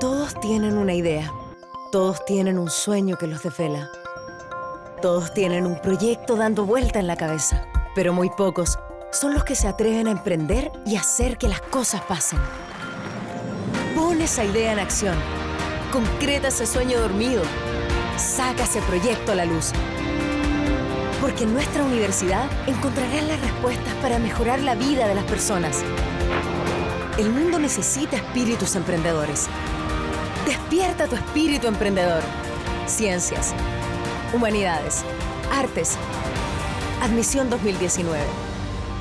Todos tienen una idea. Todos tienen un sueño que los desvela. Todos tienen un proyecto dando vuelta en la cabeza. Pero muy pocos son los que se atreven a emprender y hacer que las cosas pasen. Pon esa idea en acción. Concreta ese sueño dormido. Saca ese proyecto a la luz. Porque en nuestra universidad encontrarás las respuestas para mejorar la vida de las personas. El mundo necesita espíritus emprendedores. Despierta tu espíritu emprendedor. Ciencias, humanidades, artes. Admisión 2019.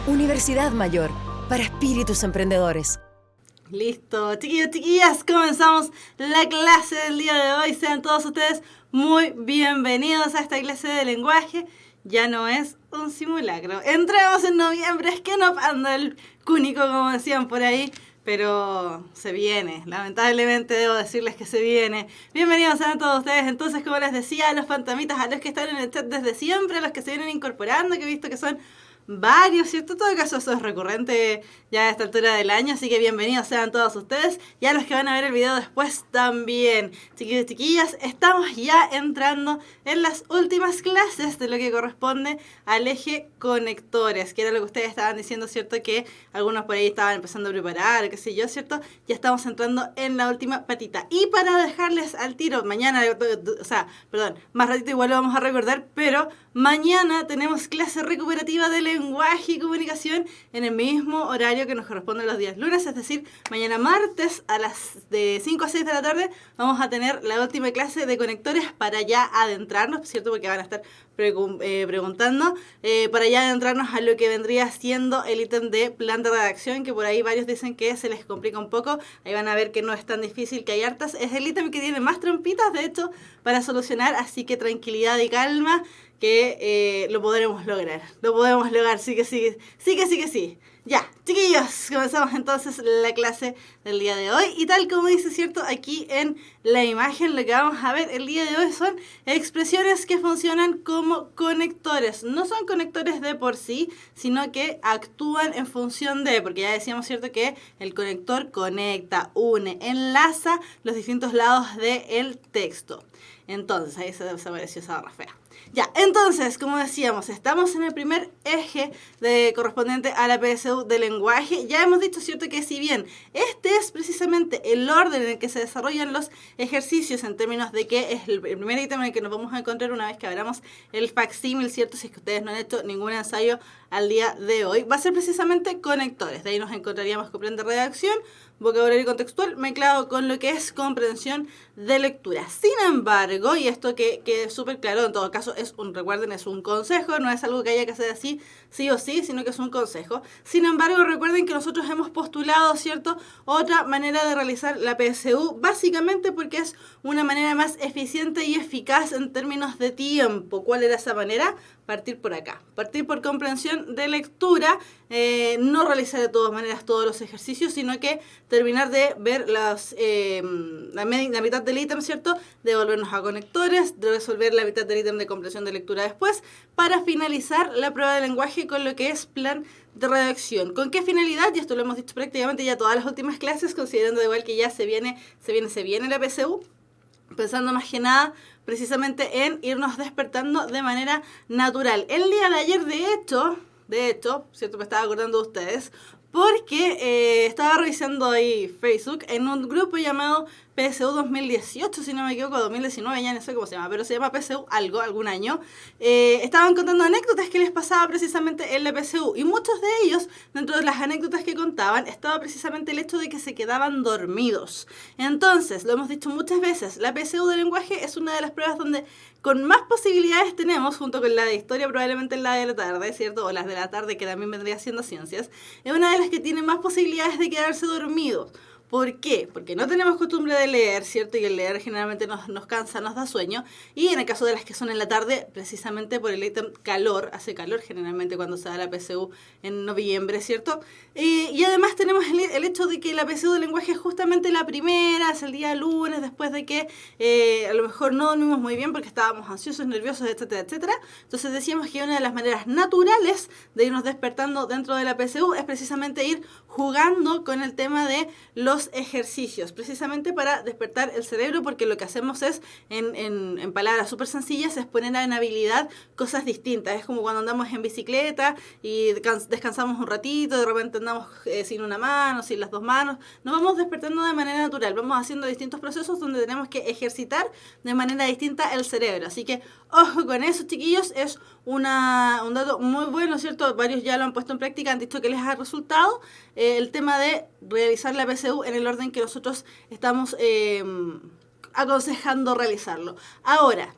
Universidad Mayor para espíritus emprendedores. Listo, chiquillos, chiquillas, comenzamos la clase del día de hoy. Sean todos ustedes muy bienvenidos a esta clase de lenguaje. Ya no es un simulacro. Entramos en noviembre, es que no anda el cúnico, como decían por ahí, pero se viene. Lamentablemente debo decirles que se viene. Bienvenidos a todos ustedes. Entonces, como les decía, a los fantasmitas, a los que están en el chat desde siempre, a los que se vienen incorporando, que he visto que son varios, ¿cierto? En todo caso, eso es recurrente ya a esta altura del año, así que bienvenidos sean todos ustedes y a los que van a ver el video después también. Chiquillos y chiquillas, estamos ya entrando en las últimas clases de lo que corresponde al eje conectores, que era lo que ustedes estaban diciendo, ¿cierto? Que algunos por ahí estaban empezando a preparar, qué sé yo, ¿cierto? Ya estamos entrando en la última patita. Y para dejarles al tiro, mañana, más ratito igual lo vamos a recordar, pero mañana tenemos clase recuperativa de lenguaje y comunicación en el mismo horario que nos corresponde los días lunes, es decir, mañana martes a las de 5 a 6 de la tarde vamos a tener la última clase de conectores para ya adentrarnos, ¿cierto? Porque van a estar preguntando, para ya adentrarnos a lo que vendría siendo el ítem de plan de redacción, que por ahí varios dicen que se les complica un poco. Ahí van a ver que no es tan difícil, que hay hartas. Es el ítem que tiene más trampitas, de hecho, para solucionar, así que tranquilidad y calma, que lo podremos lograr. Lo podemos lograr, sí que sí. Ya, chiquillos, comenzamos entonces la clase del día de hoy. Y tal como dice, ¿cierto? Aquí en la imagen lo que vamos a ver el día de hoy son expresiones que funcionan como conectores. No son conectores de por sí, sino que actúan en función de, porque ya decíamos, ¿cierto? Que el conector conecta, une, enlaza los distintos lados del texto. Entonces, ahí se desapareció esa barra fea. Ya, entonces, como decíamos, estamos en el primer eje correspondiente a la PSU de lenguaje. Ya hemos dicho, ¿cierto?, que si bien este es precisamente el orden en el que se desarrollan los ejercicios en términos de que es el primer ítem en el que nos vamos a encontrar una vez que abramos el facsímil, ¿cierto?, si es que ustedes no han hecho ningún ensayo al día de hoy, va a ser precisamente conectores. De ahí nos encontraríamos con plan de redacción, vocabulario contextual, mezclado con lo que es comprensión de lectura. Sin embargo, y esto que quede súper claro, en todo caso recuerden, es un consejo, no es algo que haya que hacer así, sí o sí, sino que es un consejo. Sin embargo, recuerden que nosotros hemos postulado, ¿cierto?, otra manera de realizar la PSU, básicamente porque es una manera más eficiente y eficaz en términos de tiempo. ¿Cuál era esa manera? Partir por acá, partir por comprensión de lectura, no realizar de todas maneras todos los ejercicios, sino que terminar de ver la mitad del ítem, ¿cierto? Devolvernos a conectores, de resolver la mitad del ítem de comprensión de lectura después, para finalizar la prueba de lenguaje con lo que es plan de redacción. ¿Con qué finalidad? Y esto lo hemos dicho prácticamente ya todas las últimas clases, considerando igual que ya se viene la PSU, pensando más que nada precisamente en irnos despertando de manera natural. El día de ayer, de hecho, ¿cierto?, me estaba acordando de ustedes, porque estaba revisando ahí Facebook en un grupo llamado PSU 2018, si no me equivoco, 2019, ya no sé cómo se llama, pero se llama PSU algún año. Estaban contando anécdotas que les pasaba precisamente en la PSU, y muchos de ellos, dentro de las anécdotas que contaban, estaba precisamente el hecho de que se quedaban dormidos. Entonces, lo hemos dicho muchas veces, la PSU de lenguaje es una de las pruebas donde con más posibilidades tenemos, junto con la de historia, probablemente la de la tarde, ¿cierto? O las de la tarde, que también vendría siendo ciencias, es una de las que tiene más posibilidades de quedarse dormidos. ¿Por qué? Porque no tenemos costumbre de leer, ¿cierto? Y el leer generalmente nos cansa, nos da sueño. Y en el caso de las que son en la tarde, precisamente por el ítem calor, hace calor generalmente cuando se da la PSU en noviembre, ¿cierto? Y además tenemos el hecho de que la PSU de lenguaje es justamente la primera, es el día lunes, después de que a lo mejor no dormimos muy bien porque estábamos ansiosos, nerviosos, etcétera, etcétera. Entonces decíamos que una de las maneras naturales de irnos despertando dentro de la PSU es precisamente ir jugando con el tema de los los ejercicios, precisamente para despertar el cerebro, porque lo que hacemos es, en palabras súper sencillas, es poner en habilidad cosas distintas. Es como cuando andamos en bicicleta y descansamos un ratito, de repente andamos sin una mano, sin las dos manos. Nos vamos despertando de manera natural, vamos haciendo distintos procesos donde tenemos que ejercitar de manera distinta el cerebro. Así que ojo con eso, chiquillos, es un dato muy bueno, ¿cierto? Varios ya lo han puesto en práctica, han dicho que les ha resultado el tema de realizar la PSU en el orden que nosotros estamos aconsejando realizarlo. Ahora,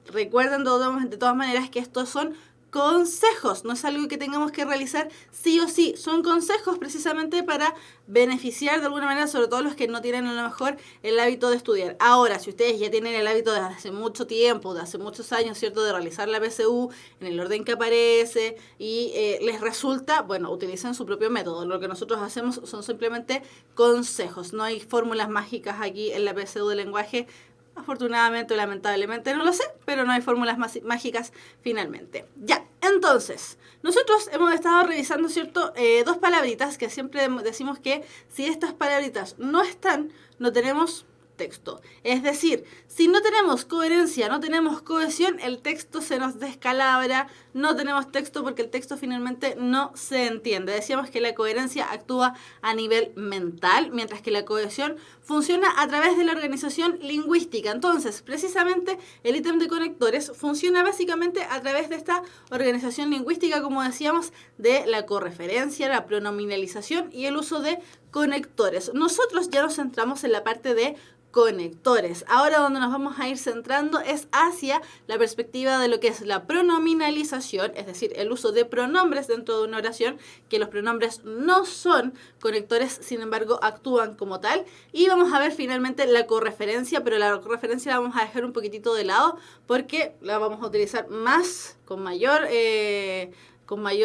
recuerden de todas maneras que estos son consejos, no es algo que tengamos que realizar sí o sí, son consejos precisamente para beneficiar de alguna manera, sobre todo los que no tienen a lo mejor el hábito de estudiar. Ahora, si ustedes ya tienen el hábito desde hace mucho tiempo, de hace muchos años, ¿cierto?, de realizar la PSU en el orden que aparece y les resulta, bueno, utilicen su propio método. Lo que nosotros hacemos son simplemente consejos, no hay fórmulas mágicas aquí en la PSU de lenguaje. Afortunadamente o lamentablemente, no lo sé, pero no hay fórmulas mágicas finalmente. Ya, entonces, nosotros hemos estado revisando, ¿cierto?, dos palabritas que siempre decimos que si estas palabritas no están, no tenemos texto. Es decir, si no tenemos coherencia, no tenemos cohesión, el texto se nos descalabra, no tenemos texto porque el texto finalmente no se entiende. Decíamos que la coherencia actúa a nivel mental, mientras que la cohesión funciona a través de la organización lingüística. Entonces, precisamente, el ítem de conectores funciona básicamente a través de esta organización lingüística, como decíamos, de la correferencia, la pronominalización y el uso de conectores. Nosotros ya nos centramos en la parte de conectores. Ahora donde nos vamos a ir centrando es hacia la perspectiva de lo que es la pronominalización, es decir, el uso de pronombres dentro de una oración, que los pronombres no son conectores, sin embargo actúan como tal. Y vamos a ver finalmente la correferencia, pero la correferencia la vamos a dejar un poquitito de lado porque la vamos a utilizar más, con mayor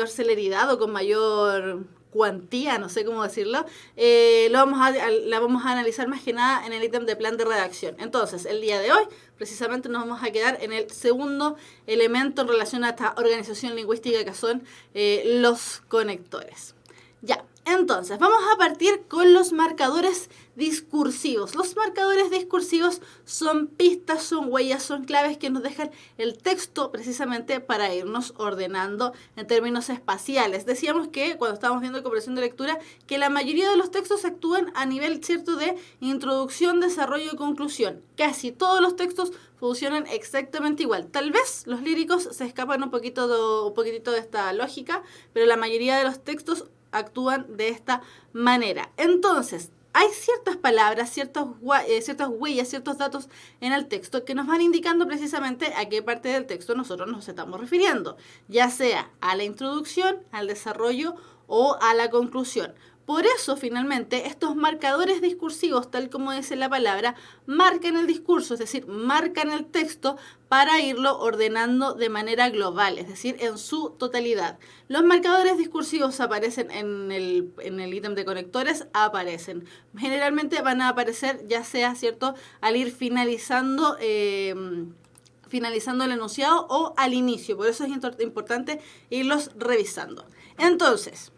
celeridad o con mayor cuantía, no sé cómo decirlo, la vamos a analizar más que nada en el ítem de plan de redacción. Entonces, el día de hoy, precisamente nos vamos a quedar en el segundo elemento en relación a esta organización lingüística que son los conectores. Ya, entonces, vamos a partir con los marcadores discursivos. Los marcadores discursivos son pistas, son huellas, son claves que nos dejan el texto precisamente para irnos ordenando en términos espaciales. Decíamos que cuando estábamos viendo comprensión de lectura, que la mayoría de los textos actúan a nivel, ¿cierto?, de introducción, desarrollo y conclusión. Casi todos los textos funcionan exactamente igual. Tal vez los líricos se escapan un poquitito de esta lógica, pero la mayoría de los textos actúan de esta manera. Entonces, hay ciertas palabras, ciertas huellas, ciertos datos en el texto que nos van indicando precisamente a qué parte del texto nosotros nos estamos refiriendo, ya sea a la introducción, al desarrollo o a la conclusión. Por eso, finalmente, estos marcadores discursivos, tal como dice la palabra, marcan el discurso, es decir, marcan el texto para irlo ordenando de manera global, es decir, en su totalidad. Los marcadores discursivos aparecen en el ítem de conectores, aparecen. Generalmente van a aparecer, ya sea, ¿cierto?, al ir finalizando el enunciado o al inicio. Por eso es importante irlos revisando. Entonces,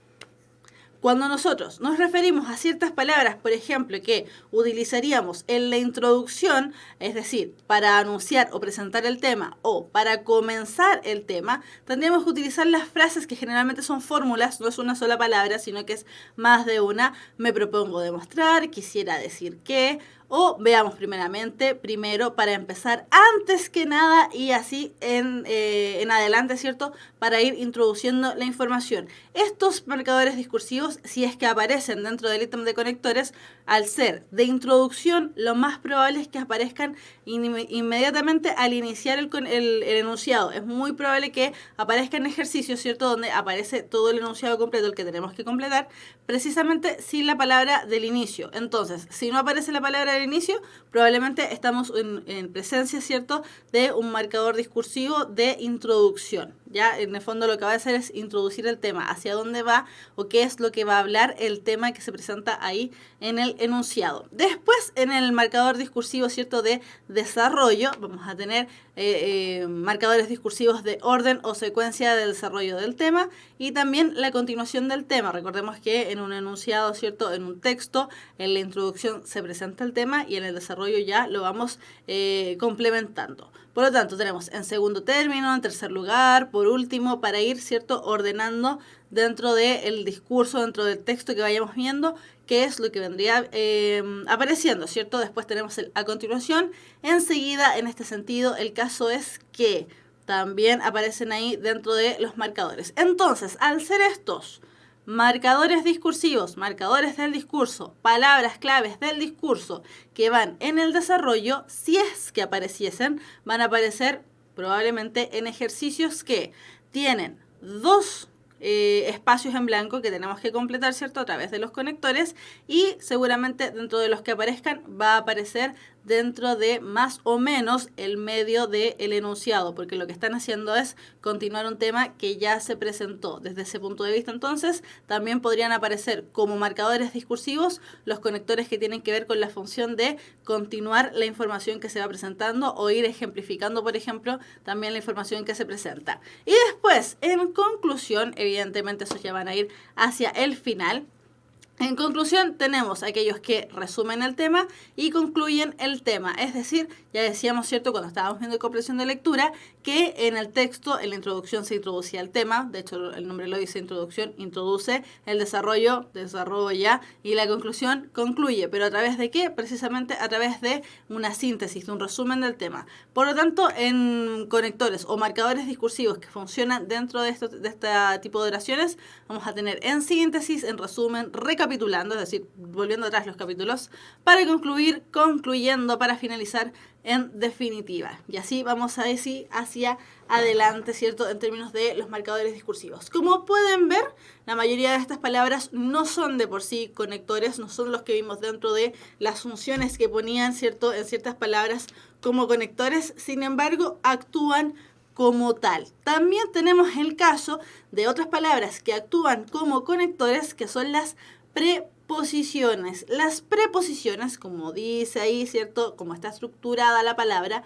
cuando nosotros nos referimos a ciertas palabras, por ejemplo, que utilizaríamos en la introducción, es decir, para anunciar o presentar el tema o para comenzar el tema, tendríamos que utilizar las frases que generalmente son fórmulas, no es una sola palabra, sino que es más de una. Me propongo demostrar, quisiera decir que, o veamos primero para empezar antes que nada y así en adelante, ¿cierto?, para ir introduciendo la información. Estos marcadores discursivos, si es que aparecen dentro del ítem de conectores, al ser de introducción, lo más probable es que aparezcan inmediatamente al iniciar el enunciado. Es muy probable que aparezcan ejercicios, ¿cierto?, donde aparece todo el enunciado completo, el que tenemos que completar, precisamente sin la palabra del inicio. Entonces, si no aparece la palabra del inicio, probablemente estamos en presencia, ¿cierto?, de un marcador discursivo de introducción. Ya, en el fondo lo que va a hacer es introducir el tema, hacia dónde va o qué es lo que va a hablar el tema que se presenta ahí en el enunciado. Después, en el marcador discursivo, ¿cierto?, de desarrollo, vamos a tener marcadores discursivos de orden o secuencia de desarrollo del tema y también la continuación del tema. Recordemos que en un enunciado, ¿cierto?, en un texto, en la introducción se presenta el tema y en el desarrollo ya lo vamos complementando. Por lo tanto, tenemos en segundo término, en tercer lugar, por último, para ir, ¿cierto?, ordenando dentro del discurso, dentro del texto que vayamos viendo, qué es lo que vendría apareciendo, ¿cierto? Después tenemos el a continuación. Enseguida, en este sentido, el caso es que también aparecen ahí dentro de los marcadores. Entonces, al ser estos marcadores discursivos, marcadores del discurso, palabras claves del discurso que van en el desarrollo, si es que apareciesen, van a aparecer probablemente en ejercicios que tienen dos espacios en blanco que tenemos que completar, ¿cierto?, a través de los conectores, y seguramente dentro de los que aparezcan va a aparecer dentro de más o menos el medio del enunciado, porque lo que están haciendo es continuar un tema que ya se presentó. Desde ese punto de vista, entonces, también podrían aparecer como marcadores discursivos los conectores que tienen que ver con la función de continuar la información que se va presentando o ir ejemplificando, por ejemplo, también la información que se presenta. Y después, en conclusión, evidentemente esos ya van a ir hacia el final. En conclusión, tenemos aquellos que resumen el tema y concluyen el tema. Es decir, ya decíamos, ¿cierto?, cuando estábamos viendo comprensión de lectura, que en el texto, en la introducción se introducía el tema. De hecho, el nombre lo dice introducción, introduce, el desarrollo, desarrolla, y la conclusión, concluye. ¿Pero a través de qué? Precisamente a través de una síntesis, de un resumen del tema. Por lo tanto, en conectores o marcadores discursivos que funcionan dentro de este tipo de oraciones, vamos a tener en síntesis, en resumen, recapitulando, es decir, volviendo atrás los capítulos, para concluir, concluyendo, para finalizar en definitiva. Y así vamos a decir hacia adelante, ¿cierto?, en términos de los marcadores discursivos. Como pueden ver, la mayoría de estas palabras no son de por sí conectores, no son los que vimos dentro de las funciones que ponían, ¿cierto?, en ciertas palabras como conectores, sin embargo, actúan como tal. También tenemos el caso de otras palabras que actúan como conectores, que son las preposiciones. Las preposiciones, como dice ahí, ¿cierto?, como está estructurada la palabra,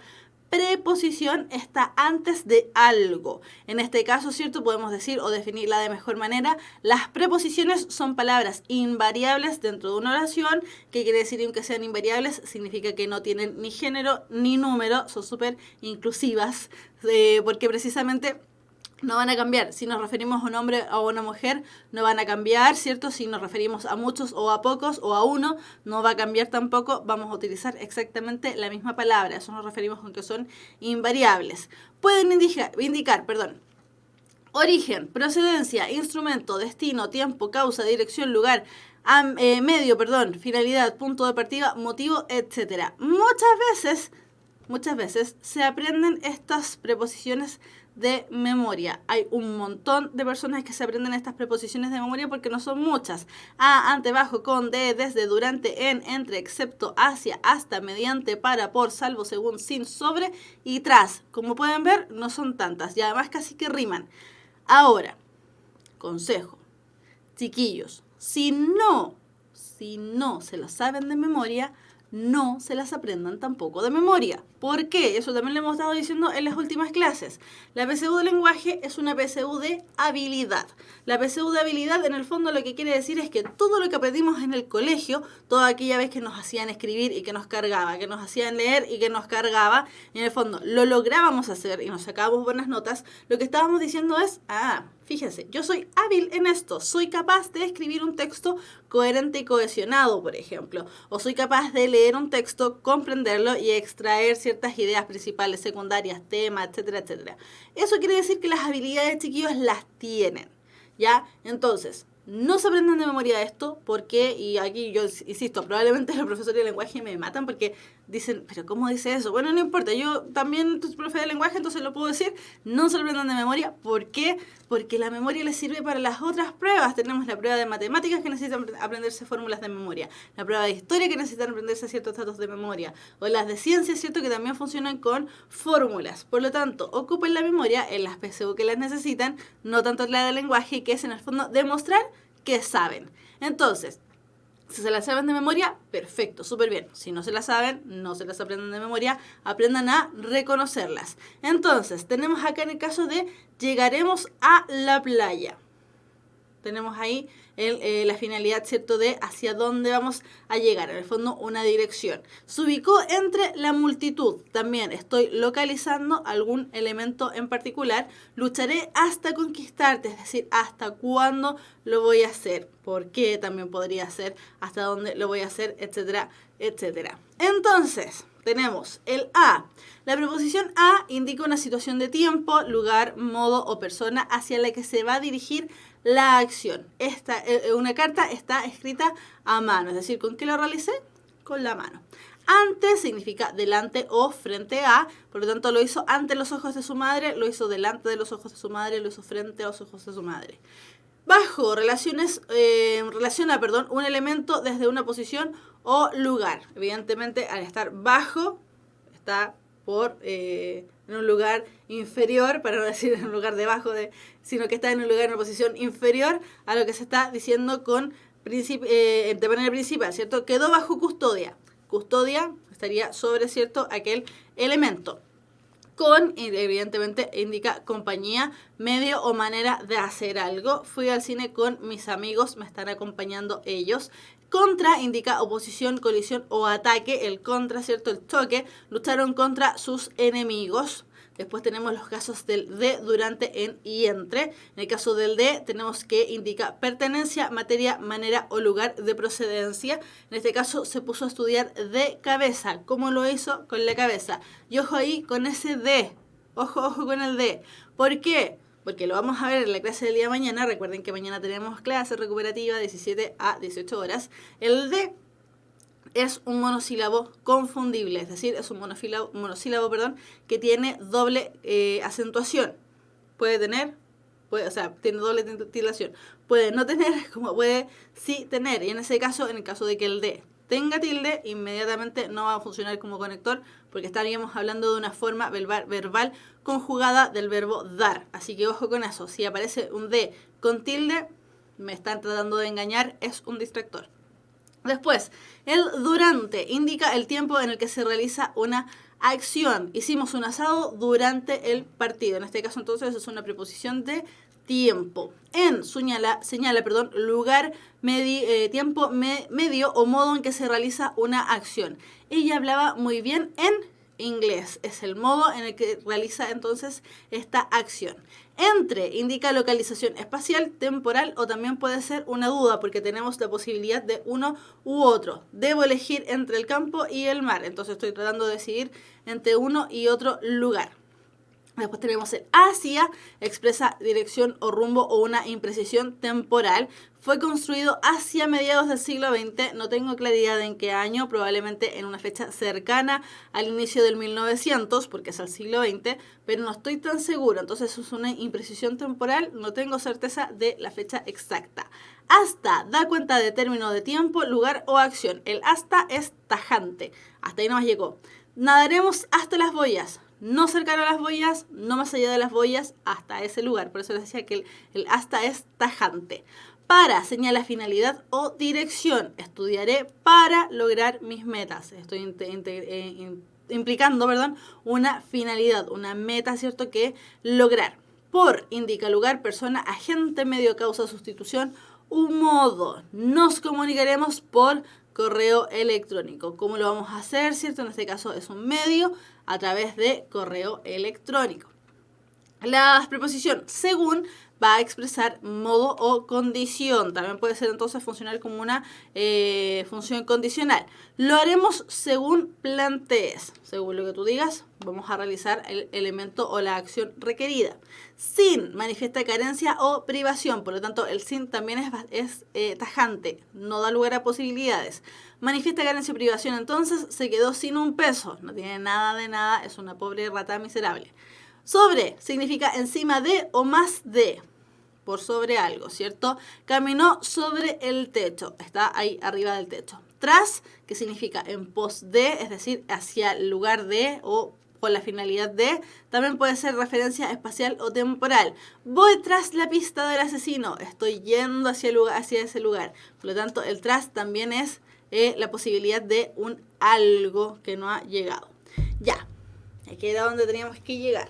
preposición está antes de algo. En este caso, ¿cierto?, podemos decir o definirla de mejor manera. Las preposiciones son palabras invariables dentro de una oración. ¿Qué quiere decir? Aunque sean invariables, significa que no tienen ni género ni número, son súper inclusivas, porque precisamente no van a cambiar. Si nos referimos a un hombre o a una mujer, no van a cambiar, ¿cierto? Si nos referimos a muchos o a pocos o a uno, no va a cambiar tampoco. Vamos a utilizar exactamente la misma palabra. Eso nos referimos con que son invariables. Pueden indicar, origen, procedencia, instrumento, destino, tiempo, causa, dirección, lugar, medio, finalidad, punto de partida, motivo, etc. Muchas veces se aprenden estas preposiciones de memoria. Hay un montón de personas que se aprenden estas preposiciones de memoria porque no son muchas. A, ante, bajo, con, de, desde, durante, en, entre, excepto, hacia, hasta, mediante, para, por, salvo, según, sin, sobre y tras. Como pueden ver, no son tantas y además casi que riman. Ahora, consejo, chiquillos, si no se las saben de memoria, no se las aprendan tampoco de memoria. ¿Por qué? Eso también lo hemos estado diciendo en las últimas clases. La PSU de lenguaje es una PSU de habilidad. La PSU de habilidad, en el fondo, lo que quiere decir es que todo lo que aprendimos en el colegio, toda aquella vez que nos hacían escribir y que nos cargaba, que nos hacían leer y que nos cargaba, y en el fondo lo lográbamos hacer y nos sacábamos buenas notas, lo que estábamos diciendo es, fíjense, yo soy hábil en esto, soy capaz de escribir un texto coherente y cohesionado, por ejemplo, o soy capaz de leer un texto, comprenderlo y extraer ciertas ideas principales, secundarias, temas, etcétera, etcétera. Eso quiere decir que las habilidades, chiquillos, las tienen, ¿ya? Entonces, no se aprenden de memoria esto porque, y aquí yo insisto, probablemente los profesores de lenguaje me matan porque dicen, pero ¿cómo dice eso? Bueno, no importa, yo también soy profe de lenguaje, entonces lo puedo decir, no se lo aprendan de memoria. ¿Por qué? porque la memoria le sirve para las otras pruebas. Tenemos la prueba de matemáticas que necesitan aprenderse fórmulas de memoria, la prueba de historia que necesitan aprenderse ciertos datos de memoria, o las de ciencia, ¿cierto?, que también funcionan con fórmulas. Por lo tanto, ocupen la memoria en las PSU que las necesitan, no tanto la de lenguaje, que es en el fondo demostrar que saben. Entonces, si se las saben de memoria, perfecto, súper bien. Si no se las saben, no se las aprenden de memoria, aprendan a reconocerlas. Entonces, tenemos acá en el caso de llegaremos a la playa. Tenemos ahí la finalidad, ¿cierto?, de hacia dónde vamos a llegar. En el fondo, una dirección. Se ubicó entre la multitud. También estoy localizando algún elemento en particular. Lucharé hasta conquistarte, es decir, hasta cuándo lo voy a hacer. ¿Por qué? También podría ser hasta dónde lo voy a hacer, etcétera, etcétera. Entonces, tenemos el a. La preposición a indica una situación de tiempo, lugar, modo o persona hacia la que se va a dirigir la acción. Una carta está escrita a mano, es decir, ¿con qué lo realicé? Con la mano. Ante significa delante o frente a, por lo tanto lo hizo ante los ojos de su madre, lo hizo delante de los ojos de su madre, lo hizo frente a los ojos de su madre. Bajo relaciona un elemento desde una posición o lugar. Evidentemente, al estar bajo, está en un lugar inferior, para no decir en un lugar debajo sino que está en un lugar, en una posición inferior a lo que se está diciendo de manera principal, ¿cierto? Quedó bajo custodia. Custodia estaría sobre, ¿cierto?, aquel elemento. Con, evidentemente, indica compañía, medio o manera de hacer algo. Fui al cine con mis amigos, me están acompañando ellos. Contra indica oposición, colisión o ataque. El contra, ¿cierto?, el choque. Lucharon contra sus enemigos. Después tenemos los casos del de, durante, en y entre. En el caso del de tenemos que indica pertenencia, materia, manera o lugar de procedencia. En este caso se puso a estudiar de cabeza. ¿Cómo lo hizo? Con la cabeza. Y ojo ahí con ese de. Ojo con el de. ¿Por qué? Porque lo vamos a ver en la clase del día de mañana. Recuerden que mañana tenemos clase recuperativa 17 a 18 horas. El de es un monosílabo confundible, es decir, es un monosílabo, que tiene doble acentuación. Tiene doble titulación. Puede no tener, como puede sí tener. Y en ese caso, en el caso de que el de tenga tilde, inmediatamente no va a funcionar como conector, porque estaríamos hablando de una forma verbal conjugada del verbo dar. Así que ojo con eso. Si aparece un de con tilde, me están tratando de engañar, es un distractor. Después, el durante indica el tiempo en el que se realiza una acción. Hicimos un asado durante el partido. En este caso, entonces, es una preposición de tiempo. En señala, lugar, tiempo, medio o modo en que se realiza una acción. Ella hablaba muy bien en inglés. Es el modo en el que realiza entonces esta acción. Entre indica localización espacial, temporal o también puede ser una duda porque tenemos la posibilidad de uno u otro. Debo elegir entre el campo y el mar. Entonces estoy tratando de decidir entre uno y otro lugar. Después tenemos el hacia, expresa dirección o rumbo o una imprecisión temporal. Fue construido hacia mediados del siglo XX, no tengo claridad en qué año, probablemente en una fecha cercana al inicio del 1900, porque es al siglo XX, pero no estoy tan seguro, entonces eso es una imprecisión temporal, no tengo certeza de la fecha exacta. Hasta da cuenta de término de tiempo, lugar o acción. El hasta es tajante, hasta ahí nomás llegó. Nadaremos hasta las boyas. No cercano a las boyas, no más allá de las boyas, hasta ese lugar. Por eso les decía que el hasta es tajante. Para señala finalidad o dirección. Estudiaré para lograr mis metas. Estoy implicando, una finalidad, una meta, ¿cierto?, que lograr. Por indica lugar, persona, agente, medio, causa, sustitución, un modo. Nos comunicaremos por correo electrónico. ¿Cómo lo vamos a hacer? ¿Cierto? En este caso es un medio a través de correo electrónico. La preposición según va a expresar modo o condición. También puede ser entonces funcional como una función condicional. Lo haremos según plantees. Según lo que tú digas, vamos a realizar el elemento o la acción requerida. Sin manifiesta carencia o privación. Por lo tanto, el sin también es tajante. No da lugar a posibilidades. Manifiesta carencia o privación, entonces se quedó sin un peso. No tiene nada de nada. Es una pobre rata miserable. Sobre significa encima de o más de. por sobre algo, ¿cierto? Caminó sobre el techo, está ahí arriba del techo. Tras, que significa en pos de, es decir, hacia el lugar de o con la finalidad de, también puede ser referencia espacial o temporal. Voy tras la pista del asesino, estoy yendo hacia ese lugar. Por lo tanto, el tras también es la posibilidad de un algo que no ha llegado. Ya, aquí era donde teníamos que llegar.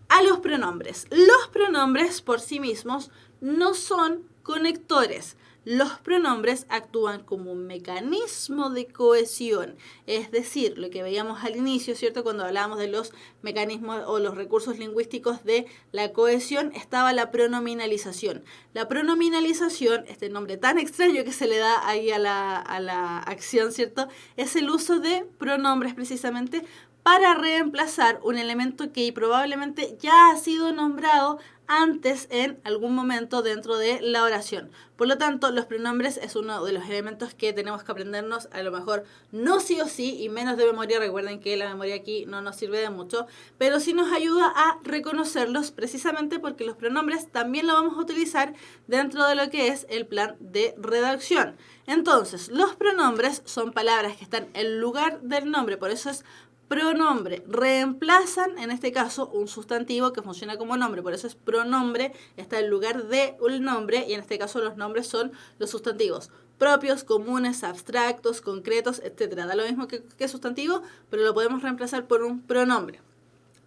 A los pronombres. Los pronombres por sí mismos no son conectores. Los pronombres actúan como un mecanismo de cohesión, es decir, lo que veíamos al inicio, ¿cierto? Cuando hablábamos de los mecanismos o los recursos lingüísticos de la cohesión, estaba la pronominalización. La pronominalización, este nombre tan extraño que se le da ahí a la acción, ¿cierto? Es el uso de pronombres precisamente para reemplazar un elemento que probablemente ya ha sido nombrado antes en algún momento dentro de la oración. Por lo tanto, los pronombres es uno de los elementos que tenemos que aprendernos, a lo mejor no sí o sí, y menos de memoria. Recuerden que la memoria aquí no nos sirve de mucho, pero sí nos ayuda a reconocerlos precisamente porque los pronombres también lo vamos a utilizar dentro de lo que es el plan de redacción. Entonces, los pronombres son palabras que están en lugar del nombre, por eso es pronombre. Reemplazan, en este caso, un sustantivo que funciona como nombre. Por eso es pronombre, está en lugar de un nombre, y en este caso los nombres son los sustantivos propios, comunes, abstractos, concretos, etc. Da lo mismo que sustantivo, pero lo podemos reemplazar por un pronombre.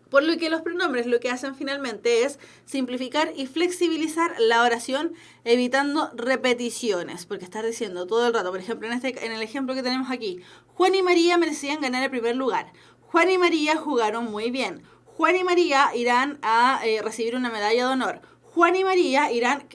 Por lo que los pronombres lo que hacen finalmente es simplificar y flexibilizar la oración, evitando repeticiones, porque estás diciendo todo el rato, por ejemplo, en el ejemplo que tenemos aquí, Juan y María merecían ganar el primer lugar. Juan y María jugaron muy bien. Juan y María irán a recibir una medalla de honor. Juan y María irán...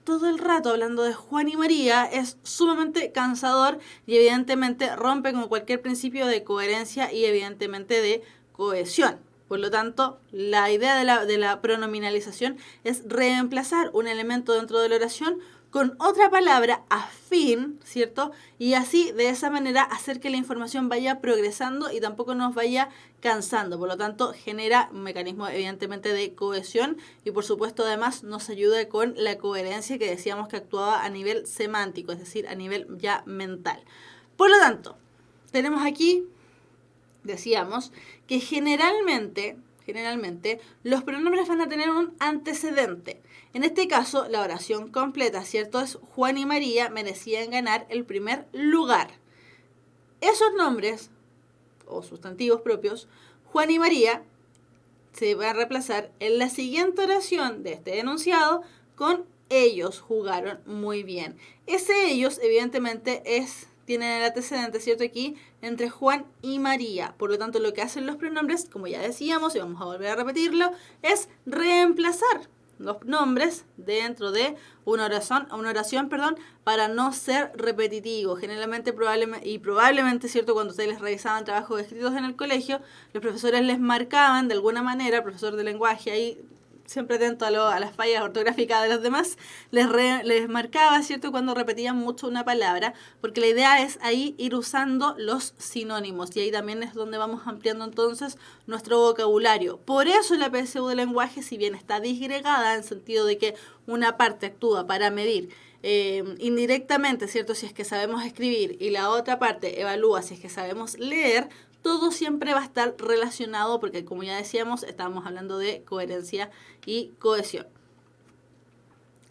Todo el rato hablando de Juan y María es sumamente cansador y evidentemente rompe con cualquier principio de coherencia y evidentemente de cohesión. Por lo tanto, la idea de la pronominalización es reemplazar un elemento dentro de la oración con otra palabra afín, ¿cierto? Y así, de esa manera, hacer que la información vaya progresando y tampoco nos vaya cansando. Por lo tanto, genera un mecanismo, evidentemente, de cohesión y, por supuesto, además, nos ayuda con la coherencia que decíamos que actuaba a nivel semántico, es decir, a nivel ya mental. Por lo tanto, tenemos aquí, decíamos, que generalmente los pronombres van a tener un antecedente. En este caso, la oración completa, ¿cierto? Es Juan y María merecían ganar el primer lugar. Esos nombres, o sustantivos propios, Juan y María, se van a reemplazar en la siguiente oración de este enunciado con ellos jugaron muy bien. Ese ellos, evidentemente, tienen el antecedente, ¿cierto? Aquí entre Juan y María. Por lo tanto, lo que hacen los pronombres, como ya decíamos, y vamos a volver a repetirlo, es reemplazar los nombres dentro de una oración, para no ser repetitivo. Generalmente, probablemente, ¿cierto? Cuando ustedes les realizaban trabajos escritos en el colegio, los profesores les marcaban de alguna manera, el profesor de lenguaje ahí, siempre atento a las fallas ortográficas de los demás, les marcaba, ¿cierto?, cuando repetían mucho una palabra, porque la idea es ahí ir usando los sinónimos, y ahí también es donde vamos ampliando entonces nuestro vocabulario. Por eso la PSU de lenguaje, si bien está disgregada en sentido de que una parte actúa para medir indirectamente, ¿cierto?, si es que sabemos escribir, y la otra parte evalúa si es que sabemos leer, todo siempre va a estar relacionado porque, como ya decíamos, estábamos hablando de coherencia y cohesión.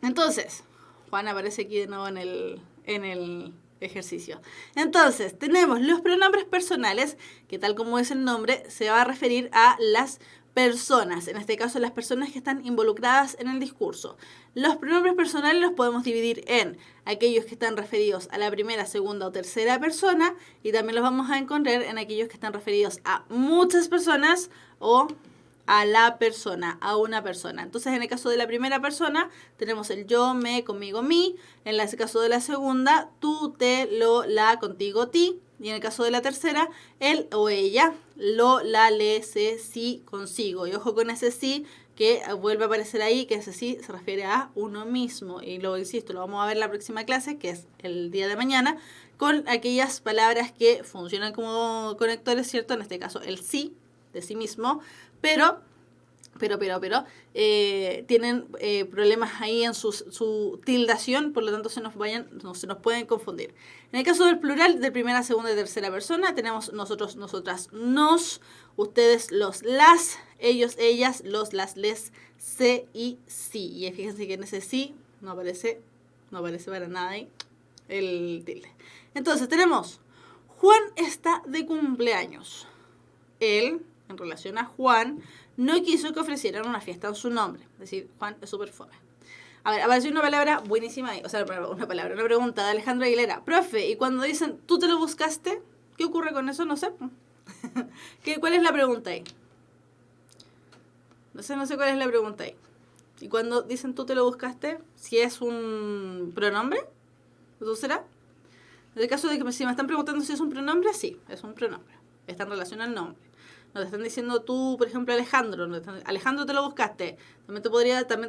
Entonces, Juan aparece aquí de nuevo en el ejercicio. Entonces, tenemos los pronombres personales, que tal como es el nombre, se va a referir a las personas, en este caso las personas que están involucradas en el discurso. Los pronombres personales los podemos dividir en aquellos que están referidos a la primera, segunda o tercera persona, y también los vamos a encontrar en aquellos que están referidos a muchas personas o a la persona, a una persona. Entonces, en el caso de la primera persona, tenemos el yo, me, conmigo, mi. En el caso de la segunda, tú, te, lo, la, contigo, ti. Y en el caso de la tercera, él o ella, lo, la, le, se, sí, consigo. Y ojo con ese sí, que vuelve a aparecer ahí, que ese sí se refiere a uno mismo. Y lo insisto, lo vamos a ver en la próxima clase, que es el día de mañana, con aquellas palabras que funcionan como conectores, ¿cierto? En este caso, el sí, de sí mismo, pero tienen problemas ahí en su tildación, por lo tanto no se nos pueden confundir. En el caso del plural, de primera, segunda y tercera persona, tenemos nosotros, nosotras, nos, ustedes, los, las, ellos, ellas, los, las, les, se y sí. Y fíjense que en ese sí no aparece para nada ahí el tilde. Entonces tenemos, Juan está de cumpleaños. Él, en relación a Juan, no quiso que ofrecieran una fiesta en su nombre. Es decir, Juan es súper fome. A ver, apareció una palabra buenísima ahí. O sea, una pregunta de Alejandro Aguilera. Profe, y cuando dicen, ¿tú te lo buscaste? ¿Qué ocurre con eso? No sé. ¿Cuál es la pregunta ahí? No sé cuál es la pregunta ahí. Y cuando dicen, ¿tú te lo buscaste? Si es un pronombre, ¿tú será? En el caso de que si me están preguntando si es un pronombre, sí, es un pronombre. Está en relación al nombre. No te están diciendo tú, por ejemplo, Alejandro. Alejandro te lo buscaste. También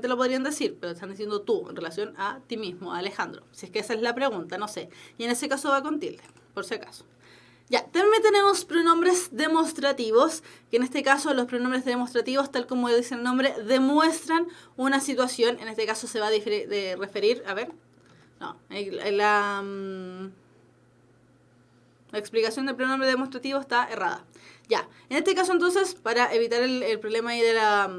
te lo podrían decir, pero te están diciendo tú en relación a ti mismo, a Alejandro. Si es que esa es la pregunta, no sé. Y en ese caso va con tilde, por si acaso. Ya, también tenemos pronombres demostrativos, que en este caso los pronombres demostrativos, tal como dice el nombre, demuestran una situación. En este caso se va a referir, a ver, no, la explicación del pronombre demostrativo está errada. Ya, en este caso entonces, para evitar el problema ahí de la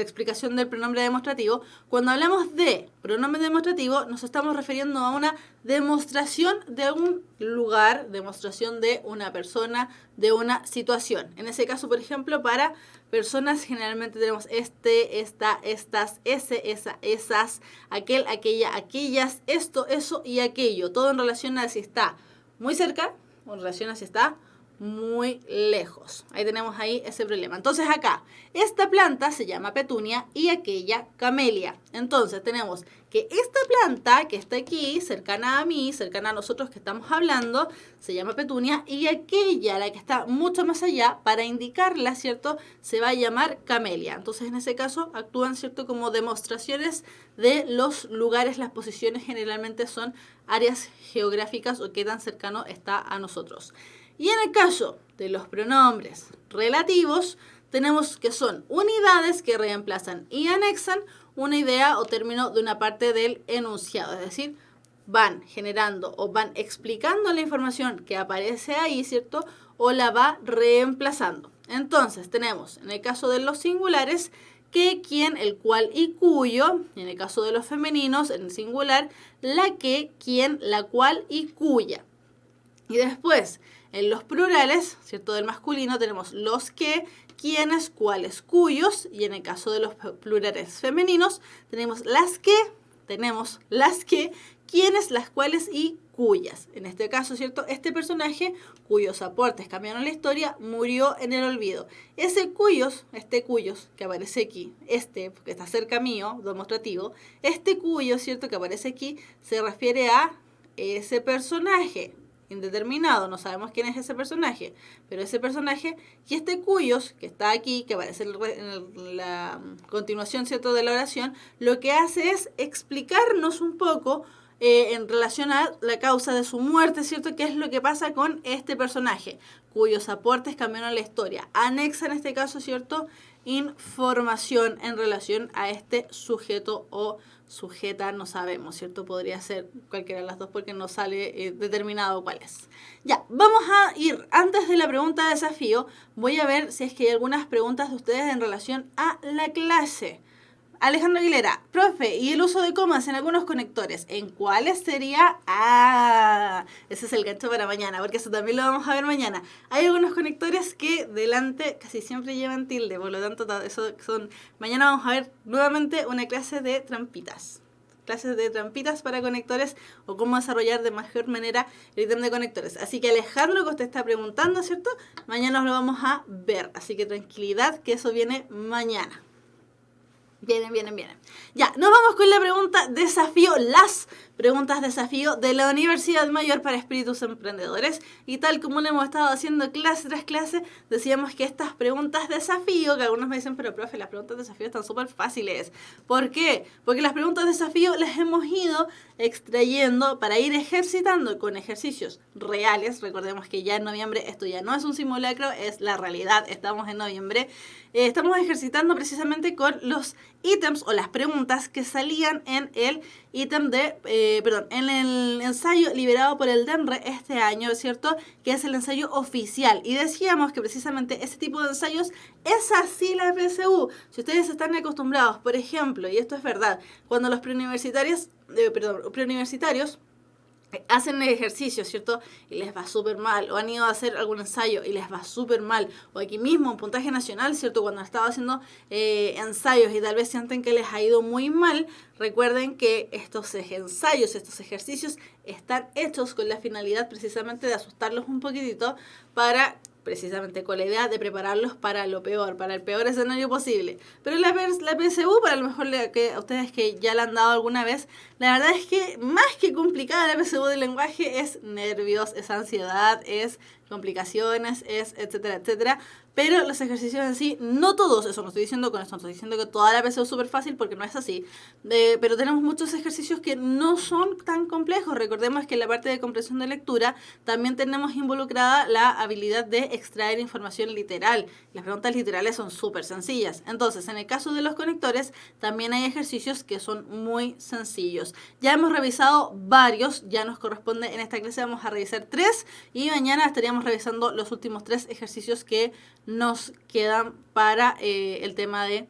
explicación del pronombre demostrativo, cuando hablamos de pronombre demostrativo, nos estamos refiriendo a una demostración de un lugar, demostración de una persona, de una situación. En ese caso, por ejemplo, para personas generalmente tenemos este, esta, estas, ese, esa, esas, aquel, aquella, aquellas, esto, eso y aquello. Todo en relación a si está muy cerca o en relación a si está muy lejos. Ahí tenemos ahí ese problema. Entonces acá, esta planta se llama petunia y aquella camelia. Entonces tenemos que esta planta que está aquí, cercana a mí, cercana a nosotros que estamos hablando, se llama petunia, y aquella, la que está mucho más allá, para indicarla, ¿cierto?, se va a llamar camelia. Entonces en ese caso actúan, ¿cierto?, como demostraciones de los lugares. Las posiciones generalmente son áreas geográficas o qué tan cercano está a nosotros. Y en el caso de los pronombres relativos, tenemos que son unidades que reemplazan y anexan una idea o término de una parte del enunciado. Es decir, van generando o van explicando la información que aparece ahí, ¿cierto? O la va reemplazando. Entonces, tenemos en el caso de los singulares que, quien, el cual y cuyo. Y en el caso de los femeninos, en el singular, la que, quien, la cual y cuya. Y después, en los plurales, ¿cierto?, del masculino, tenemos los que, quienes, cuáles, cuyos. Y en el caso de los plurales femeninos, tenemos las que, quienes, las cuales y cuyas. En este caso, ¿cierto?, este personaje, cuyos aportes cambiaron la historia, murió en el olvido. Ese cuyos, que aparece aquí, porque está cerca mío, demostrativo, este cuyo, ¿cierto?, que aparece aquí, se refiere a ese personaje indeterminado, no sabemos quién es ese personaje, pero ese personaje, y este cuyos, que está aquí, que aparece en la continuación, ¿cierto?, de la oración, lo que hace es explicarnos un poco en relación a la causa de su muerte, ¿cierto?, qué es lo que pasa con este personaje, cuyos aportes cambiaron la historia. Anexa en este caso, ¿cierto?, información en relación a este sujeto o sujeta, no sabemos, ¿cierto? Podría ser cualquiera de las dos porque no sale determinado cuál es. Ya, vamos a ir, antes de la pregunta de desafío, voy a ver si es que hay algunas preguntas de ustedes en relación a la clase. Alejandro Aguilera, profe, ¿y el uso de comas en algunos conectores? ¿En cuáles sería? Ese es el gancho para mañana, porque eso también lo vamos a ver mañana. Hay algunos conectores que delante casi siempre llevan tilde, por lo tanto, eso son. Mañana vamos a ver nuevamente una clase de trampitas. Clases de trampitas para conectores o cómo desarrollar de mejor manera el ítem de conectores. Así que Alejandro, que usted está preguntando, ¿cierto? Mañana lo vamos a ver. Así que tranquilidad, que eso viene mañana. Vienen. Ya, nos vamos con la pregunta desafío. Las preguntas desafío de la Universidad Mayor para Espíritus Emprendedores. Y tal como lo hemos estado haciendo clase tras clase, decíamos que estas preguntas desafío, que algunos me dicen, pero profe, las preguntas desafío están súper fáciles. ¿Por qué? Porque las preguntas desafío las hemos ido extrayendo para ir ejercitando con ejercicios reales. Recordemos que ya en noviembre esto ya no es un simulacro, es la realidad, estamos en noviembre. Estamos ejercitando precisamente con los ítems o las preguntas que salían en el ítem en el ensayo liberado por el DEMRE este año, ¿cierto? Que es el ensayo oficial. Y decíamos que precisamente ese tipo de ensayos es así la PSU. Si ustedes están acostumbrados, por ejemplo, y esto es verdad, cuando los preuniversitarios hacen el ejercicio, ¿cierto? Y les va súper mal, o han ido a hacer algún ensayo y les va súper mal, o aquí mismo en puntaje nacional, ¿cierto? Cuando han estado haciendo ensayos y tal vez sienten que les ha ido muy mal, recuerden que estos ensayos, estos ejercicios están hechos con la finalidad precisamente de asustarlos un poquitito para precisamente con la idea de prepararlos para lo peor, para el peor escenario posible. Pero la PSU, para lo mejor a ustedes que ya la han dado alguna vez, la verdad es que más que complicada la PSU del lenguaje es nervios, es ansiedad, es complicaciones, es etcétera, etcétera. Pero los ejercicios en sí, no todos, eso no estoy diciendo con esto, no estoy diciendo que toda la PSU es súper fácil porque no es así. Pero tenemos muchos ejercicios que no son tan complejos. Recordemos que en la parte de comprensión de lectura también tenemos involucrada la habilidad de extraer información literal. Las preguntas literales son súper sencillas. Entonces, en el caso de los conectores, también hay ejercicios que son muy sencillos. Ya hemos revisado varios, ya nos corresponde en esta clase, vamos a revisar 3 y mañana estaríamos revisando los últimos 3 ejercicios que nos quedan para el tema de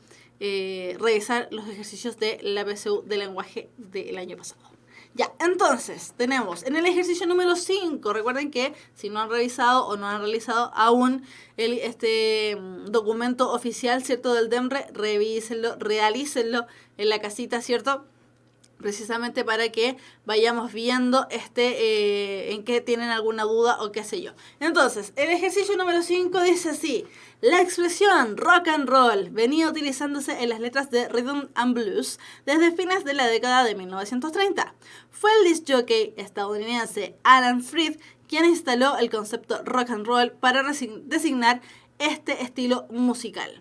revisar los ejercicios de la PSU de lenguaje del año pasado. Ya, entonces, tenemos en el ejercicio número 5, recuerden que si no han revisado o no han realizado aún este documento oficial, ¿cierto?, del DEMRE, revísenlo, realícenlo en la casita, ¿cierto?, precisamente para que vayamos viendo en qué tienen alguna duda o qué sé yo. Entonces, el ejercicio número 5 dice así: la expresión rock and roll venía utilizándose en las letras de rhythm and blues desde fines de la década de 1930. Fue el disc jockey estadounidense Alan Freed quien instaló el concepto rock and roll para designar este estilo musical.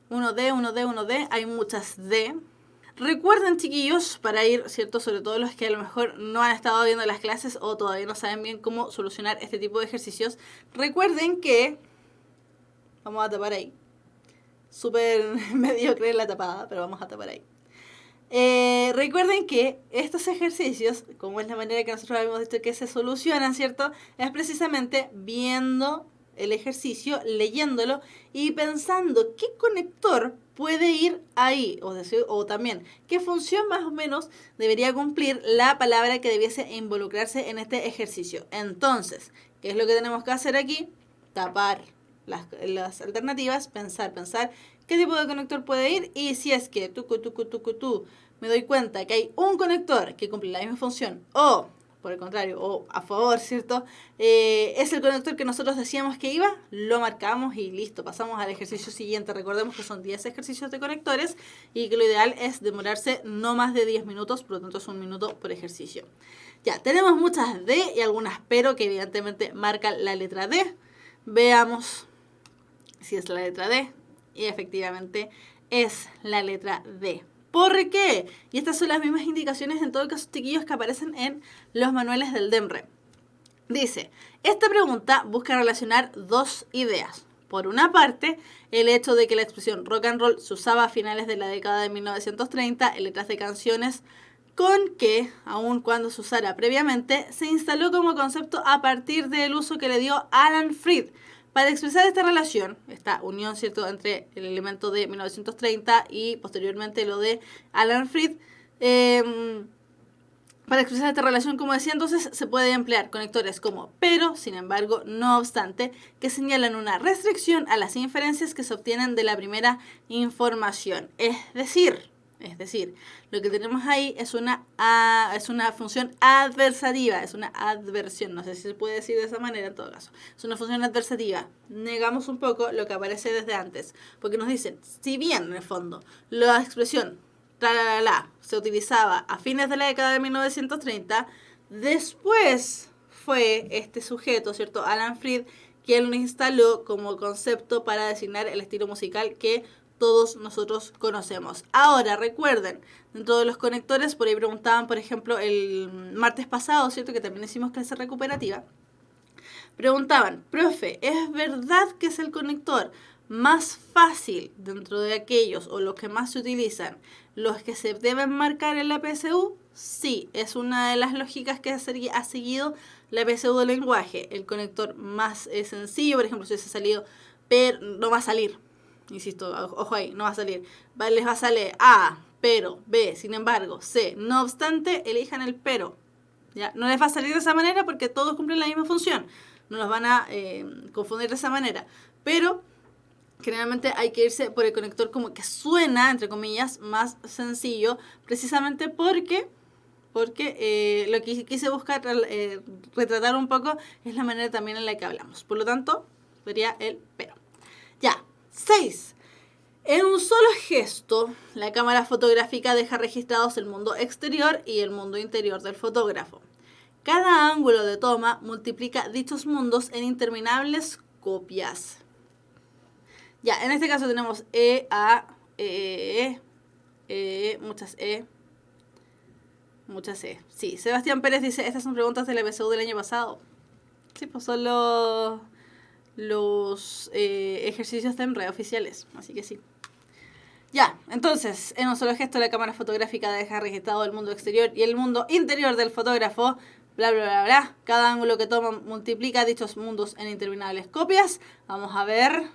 1D, hay muchas D. Recuerden, chiquillos, para ir, ¿cierto?, sobre todo los que a lo mejor no han estado viendo las clases o todavía no saben bien cómo solucionar este tipo de ejercicios, recuerden que, vamos a tapar ahí, súper mediocre la tapada, pero vamos a tapar ahí. Recuerden que estos ejercicios, como es la manera que nosotros habíamos dicho que se solucionan, ¿cierto?, es precisamente viendo el ejercicio, leyéndolo y pensando qué conector puede ir ahí, o también qué función más o menos debería cumplir la palabra que debiese involucrarse en este ejercicio. Entonces, ¿qué es lo que tenemos que hacer aquí? Tapar las alternativas, pensar qué tipo de conector puede ir, y si es que me doy cuenta que hay un conector que cumple la misma función, o por el contrario, o a favor, ¿cierto?, es el conector que nosotros decíamos que iba, lo marcamos y listo, pasamos al ejercicio siguiente. Recordemos que son 10 ejercicios de conectores y que lo ideal es demorarse no más de 10 minutos, por lo tanto es 1 minuto por ejercicio. Ya, tenemos muchas D y algunas pero que evidentemente marcan la letra D. Veamos si es la letra D, y efectivamente es la letra D. ¿Por qué? Y estas son las mismas indicaciones en todo caso, chiquillos, que aparecen en los manuales del DEMRE. Dice, esta pregunta busca relacionar dos ideas. Por una parte, el hecho de que la expresión rock and roll se usaba a finales de la década de 1930 en letras de canciones, con que, aun cuando se usara previamente, se instaló como concepto a partir del uso que le dio Alan Freed. Para expresar esta relación, esta unión, ¿cierto?, entre el elemento de 1930 y posteriormente lo de Alan Freed, para expresar esta relación, como decía, entonces se puede emplear conectores como pero, sin embargo, no obstante, que señalan una restricción a las inferencias que se obtienen de la primera información. Es decir, lo que tenemos ahí es una función adversativa, es una adversión, no sé si se puede decir de esa manera en todo caso. Es una función adversativa. Negamos un poco lo que aparece desde antes, porque nos dicen, si bien en el fondo la expresión se utilizaba a fines de la década de 1930. Después fue este sujeto, ¿cierto? Alan Freed, quien lo instaló como concepto para designar el estilo musical que todos nosotros conocemos. Ahora, recuerden, dentro de los conectores, por ahí preguntaban, por ejemplo, el martes pasado, ¿cierto? Que también hicimos clase recuperativa. Preguntaban, profe, ¿es verdad que es el conector más fácil dentro de aquellos o los que más se utilizan, los que se deben marcar en la PSU? Sí, es una de las lógicas que ha seguido la PSU del lenguaje. El conector más sencillo, por ejemplo, si hubiese salido, pero no va a salir. Insisto, ojo ahí, no va a salir. Les va a salir A, pero, B, sin embargo, C. No obstante, elijan el pero. ¿Ya? No les va a salir de esa manera porque todos cumplen la misma función. No los van a confundir de esa manera. Pero generalmente hay que irse por el conector como que suena, entre comillas, más sencillo, precisamente porque lo que quise buscar retratar un poco es la manera también en la que hablamos. Por lo tanto, sería el pero. Ya, 6. En un solo gesto, la cámara fotográfica deja registrados el mundo exterior y el mundo interior del fotógrafo. Cada ángulo de toma multiplica dichos mundos en interminables copias. Ya, en este caso tenemos muchas E. Sí, Sebastián Pérez dice, estas son preguntas de la PSU del año pasado. Sí, pues son los ejercicios de enredo oficiales, así que sí. Ya, entonces, en un solo gesto la cámara fotográfica deja registrado el mundo exterior y el mundo interior del fotógrafo, bla, bla, bla, bla. Cada ángulo que toma multiplica dichos mundos en interminables copias. Vamos a ver.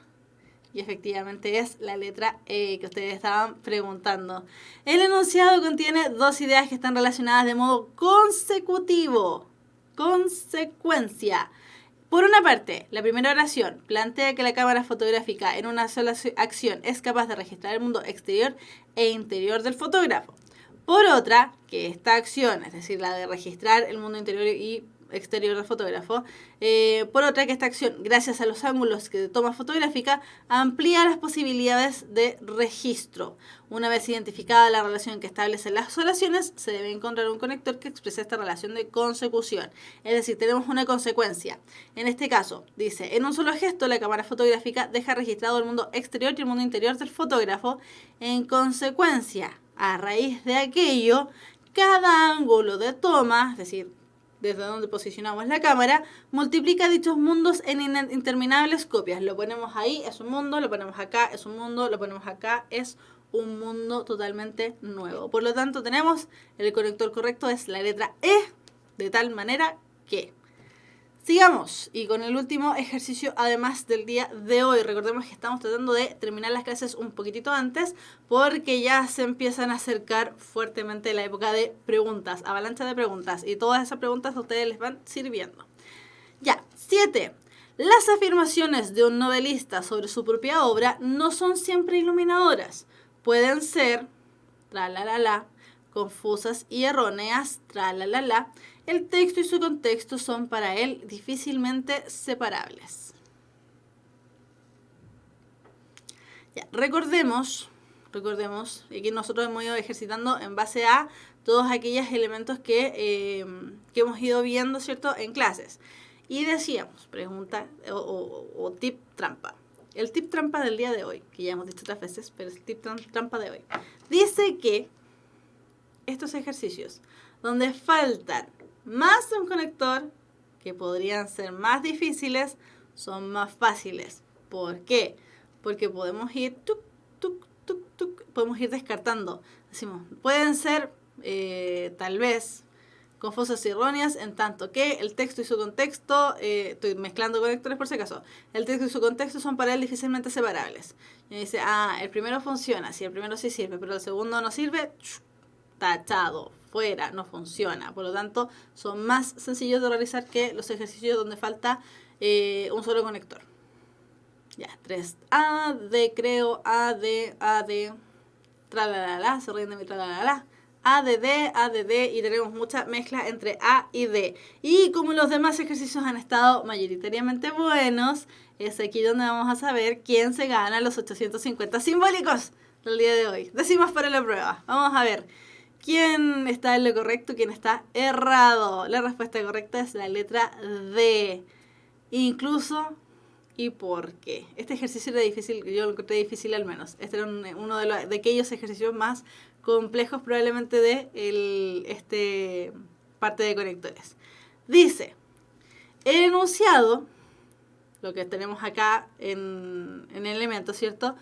Y efectivamente es la letra E que ustedes estaban preguntando. El enunciado contiene dos ideas que están relacionadas de modo consecutivo. Consecuencia. Por una parte, la primera oración plantea que la cámara fotográfica en una sola acción es capaz de registrar el mundo exterior e interior del fotógrafo. Por otra, que esta acción, es decir, la de registrar el mundo interior y exterior del fotógrafo, por otra que esta acción, gracias a los ángulos que toma fotográfica, amplía las posibilidades de registro. Una vez identificada la relación que establecen las oraciones, se debe encontrar un conector que exprese esta relación de consecución. Es decir, tenemos una consecuencia. En este caso, dice, en un solo gesto, la cámara fotográfica deja registrado el mundo exterior y el mundo interior del fotógrafo. En consecuencia, a raíz de aquello, cada ángulo de toma, es decir, desde donde posicionamos la cámara, multiplica dichos mundos en interminables copias. Lo ponemos ahí, es un mundo, lo ponemos acá, es un mundo, lo ponemos acá, es un mundo totalmente nuevo. Por lo tanto, tenemos el conector correcto, es la letra E, de tal manera que... Sigamos, y con el último ejercicio, además del día de hoy. Recordemos que estamos tratando de terminar las clases un poquitito antes, porque ya se empiezan a acercar fuertemente la época de preguntas, avalancha de preguntas, y todas esas preguntas a ustedes les van sirviendo. Ya, 7. Las afirmaciones de un novelista sobre su propia obra no son siempre iluminadoras. Pueden ser, tralalala, confusas y erróneas, tralalala. El texto y su contexto son para él difícilmente separables. Ya, recordemos, y aquí nosotros hemos ido ejercitando en base a todos aquellos elementos que hemos ido viendo, ¿cierto?, en clases. Y decíamos, pregunta o tip trampa. El tip trampa del día de hoy, que ya hemos dicho otras veces, pero es el tip trampa de hoy. Dice que estos ejercicios, donde faltan más de un conector, que podrían ser más difíciles, son más fáciles. ¿Por qué? Porque podemos ir podemos ir descartando. Decimos, pueden ser tal vez confusas y erróneas, en tanto que el texto y su contexto, estoy mezclando conectores por si acaso, el texto y su contexto son para él difícilmente separables. Y dice, el primero funciona, si el primero sí sirve, pero el segundo no sirve, tachado, fuera, no funciona. Por lo tanto, son más sencillos de realizar que los ejercicios donde falta un solo conector. Ya, 3. A, D, creo, A, D, tralalala, se ríen de mi tralalala. A, D, D, y tenemos mucha mezcla entre A y D. Y como los demás ejercicios han estado mayoritariamente buenos, es aquí donde vamos a saber quién se gana los 850 simbólicos. del día de hoy. Décimas para la prueba. Vamos a ver quién está en lo correcto, quién está errado. La respuesta correcta es la letra D. Incluso y por qué. Este ejercicio era difícil, yo lo encontré difícil al menos. Este era uno de aquellos ejercicios más complejos probablemente de parte de conectores. Dice, el enunciado, lo que tenemos acá en el elemento, ¿cierto?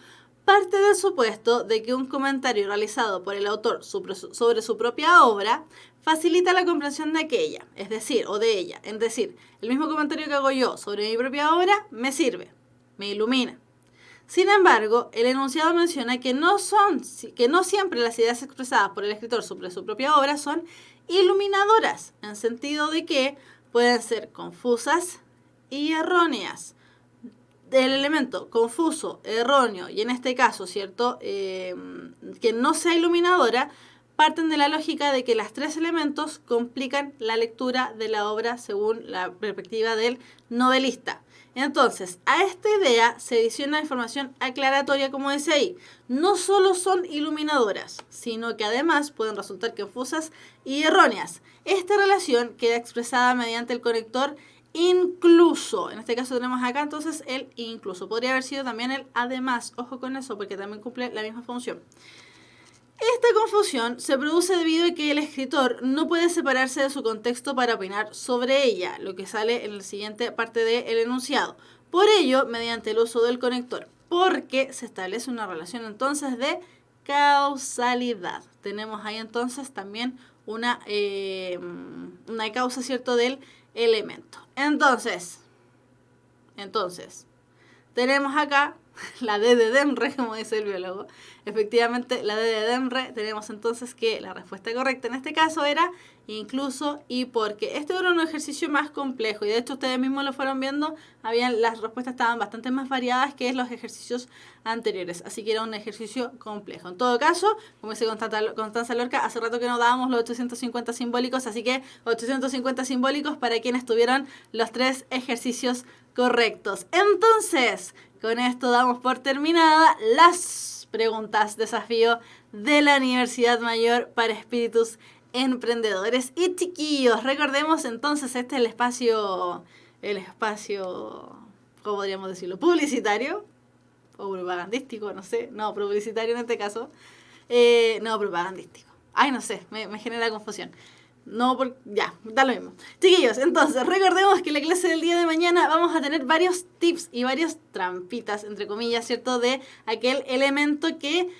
Parte del supuesto de que un comentario realizado por el autor sobre su propia obra facilita la comprensión de aquella, es decir, o de ella. Es decir, el mismo comentario que hago yo sobre mi propia obra me sirve, me ilumina. Sin embargo, el enunciado menciona que no siempre las ideas expresadas por el escritor sobre su propia obra son iluminadoras, en sentido de que pueden ser confusas y erróneas. Del elemento confuso, erróneo y en este caso, ¿cierto? Que no sea iluminadora, parten de la lógica de que los tres elementos complican la lectura de la obra según la perspectiva del novelista. Entonces, a esta idea se adiciona información aclaratoria, como dice ahí. No solo son iluminadoras, sino que además pueden resultar confusas y erróneas. Esta relación queda expresada mediante el conector incluso. En este caso tenemos acá entonces el incluso. Podría haber sido también el además. Ojo con eso porque también cumple la misma función. Esta confusión se produce debido a que el escritor no puede separarse de su contexto para opinar sobre ella, lo que sale en la siguiente parte del enunciado. Por ello, mediante el uso del conector, porque se establece una relación entonces de causalidad. Tenemos ahí entonces también una causa, ¿cierto?, del elemento. Entonces, tenemos acá la D de Demre, como dice el biólogo. Efectivamente, la D de Demre, tenemos entonces que la respuesta correcta en este caso era incluso y porque. Este era un ejercicio más complejo y de hecho ustedes mismos lo fueron viendo, las respuestas estaban bastante más variadas que los ejercicios anteriores, así que era un ejercicio complejo. En todo caso, como dice Constanza Lorca, hace rato que no dábamos los 850 simbólicos, así que 850 simbólicos para quienes tuvieron los 3 ejercicios correctos. Entonces, con esto damos por terminada las preguntas desafío de la Universidad Mayor para Espíritus Emprendedores y Chiquillos. Recordemos entonces, este es el espacio, ¿cómo podríamos decirlo? Publicitario o propagandístico, no sé. No, publicitario en este caso. No, propagandístico. Ay, no sé, me genera confusión. No, ya, da lo mismo. Chiquillos, entonces, recordemos que en la clase del día de mañana vamos a tener varios tips y varias trampitas, entre comillas, ¿cierto?, de aquel elemento que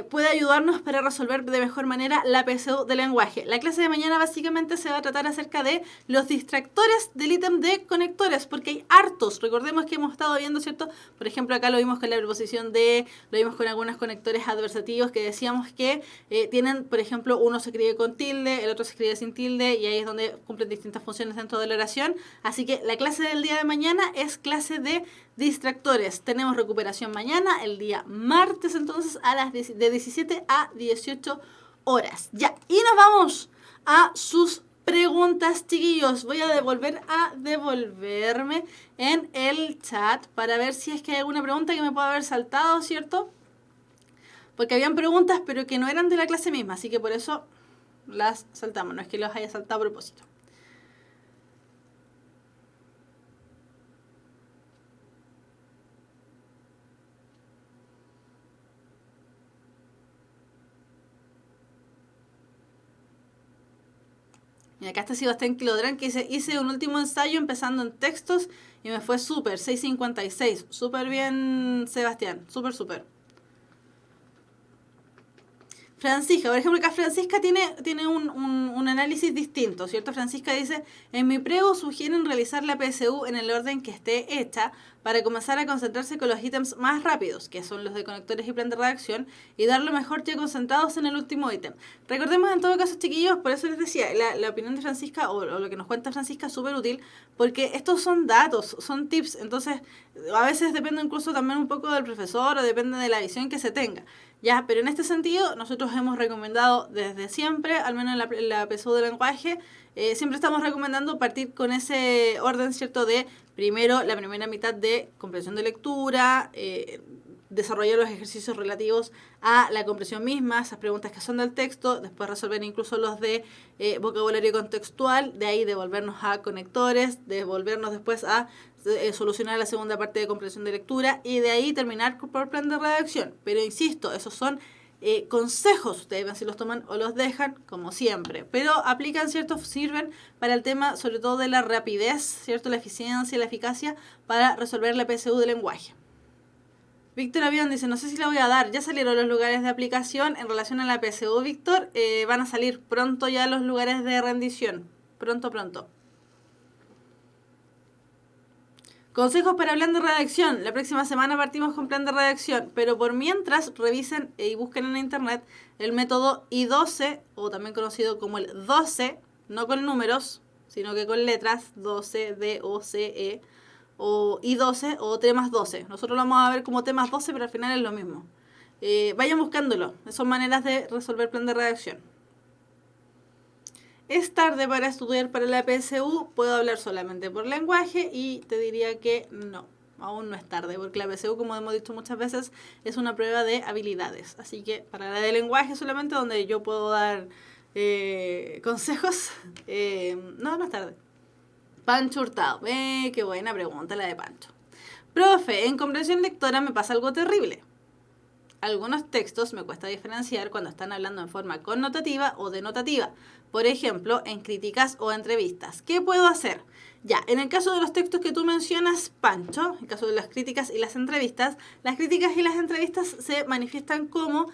puede ayudarnos para resolver de mejor manera la PSU de lenguaje. La clase de mañana básicamente se va a tratar acerca de los distractores del ítem de conectores, porque hay hartos. Recordemos que hemos estado viendo, ¿cierto? Por ejemplo, acá lo vimos con la preposición de, lo vimos con algunos conectores adversativos que decíamos que tienen, por ejemplo, uno se escribe con tilde, el otro se escribe sin tilde y ahí es donde cumplen distintas funciones dentro de la oración. Así que la clase del día de mañana es clase de distractores. Tenemos recuperación mañana, el día martes, entonces de 17 a 18 horas. Ya, y nos vamos a sus preguntas, chiquillos. Voy a devolverme en el chat para ver si es que hay alguna pregunta que me pueda haber saltado, ¿cierto? Porque habían preguntas, pero que no eran de la clase misma, así que por eso las saltamos, no es que los haya saltado a propósito. Y acá está Sebastián Clodrán que dice, hice un último ensayo empezando en textos y me fue súper, 6.56. Súper bien, Sebastián, súper. Francisca, por ejemplo, acá Francisca tiene un análisis distinto, ¿cierto? Francisca dice, en mi prego sugieren realizar la PSU en el orden que esté hecha para comenzar a concentrarse con los ítems más rápidos, que son los de conectores y plan de redacción, y darlo mejor ya concentrados en el último ítem. Recordemos en todo caso, chiquillos, por eso les decía, la opinión de Francisca, o lo que nos cuenta Francisca, es súper útil, porque estos son datos, son tips, entonces a veces depende incluso también un poco del profesor, o depende de la visión que se tenga. Ya, pero en este sentido, nosotros hemos recomendado desde siempre, al menos en la PSU de lenguaje, siempre estamos recomendando partir con ese orden, ¿cierto? De primero, la primera mitad de comprensión de lectura, desarrollar los ejercicios relativos a la comprensión misma, esas preguntas que son del texto, después resolver incluso los de vocabulario contextual, de ahí devolvernos a conectores, devolvernos después a solucionar la segunda parte de comprensión de lectura y de ahí terminar por plan de redacción. Pero insisto, esos son consejos, ustedes ven si los toman o los dejan, como siempre, pero aplican, ¿cierto? Sirven para el tema sobre todo de la rapidez, ¿cierto? La eficiencia y la eficacia para resolver la PSU de lenguaje. Víctor Avión dice, no sé si la voy a dar, ya salieron los lugares de aplicación en relación a la PSU, Víctor, van a salir pronto ya los lugares de rendición, pronto. Consejos para plan de redacción, la próxima semana partimos con plan de redacción, pero por mientras revisen y busquen en internet el método I12, o también conocido como el 12, no con números, sino que con letras, 12, D-O-C-E, o I12 o T más 12. Nosotros lo vamos a ver como T más 12, pero al final es lo mismo. Vayan buscándolo. Son maneras de resolver plan de redacción. Es tarde para estudiar para la PSU. Puedo hablar solamente por lenguaje y te diría que no. Aún no es tarde, porque la PSU, como hemos dicho muchas veces, es una prueba de habilidades. Así que para la de lenguaje solamente, donde yo puedo dar consejos, no es tarde. Pancho Hurtado. Qué buena pregunta la de Pancho. Profe, en comprensión lectora me pasa algo terrible. Algunos textos me cuesta diferenciar cuando están hablando en forma connotativa o denotativa. Por ejemplo, en críticas o entrevistas. ¿Qué puedo hacer? Ya, en el caso de los textos que tú mencionas, Pancho, en el caso de las críticas y las entrevistas se manifiestan como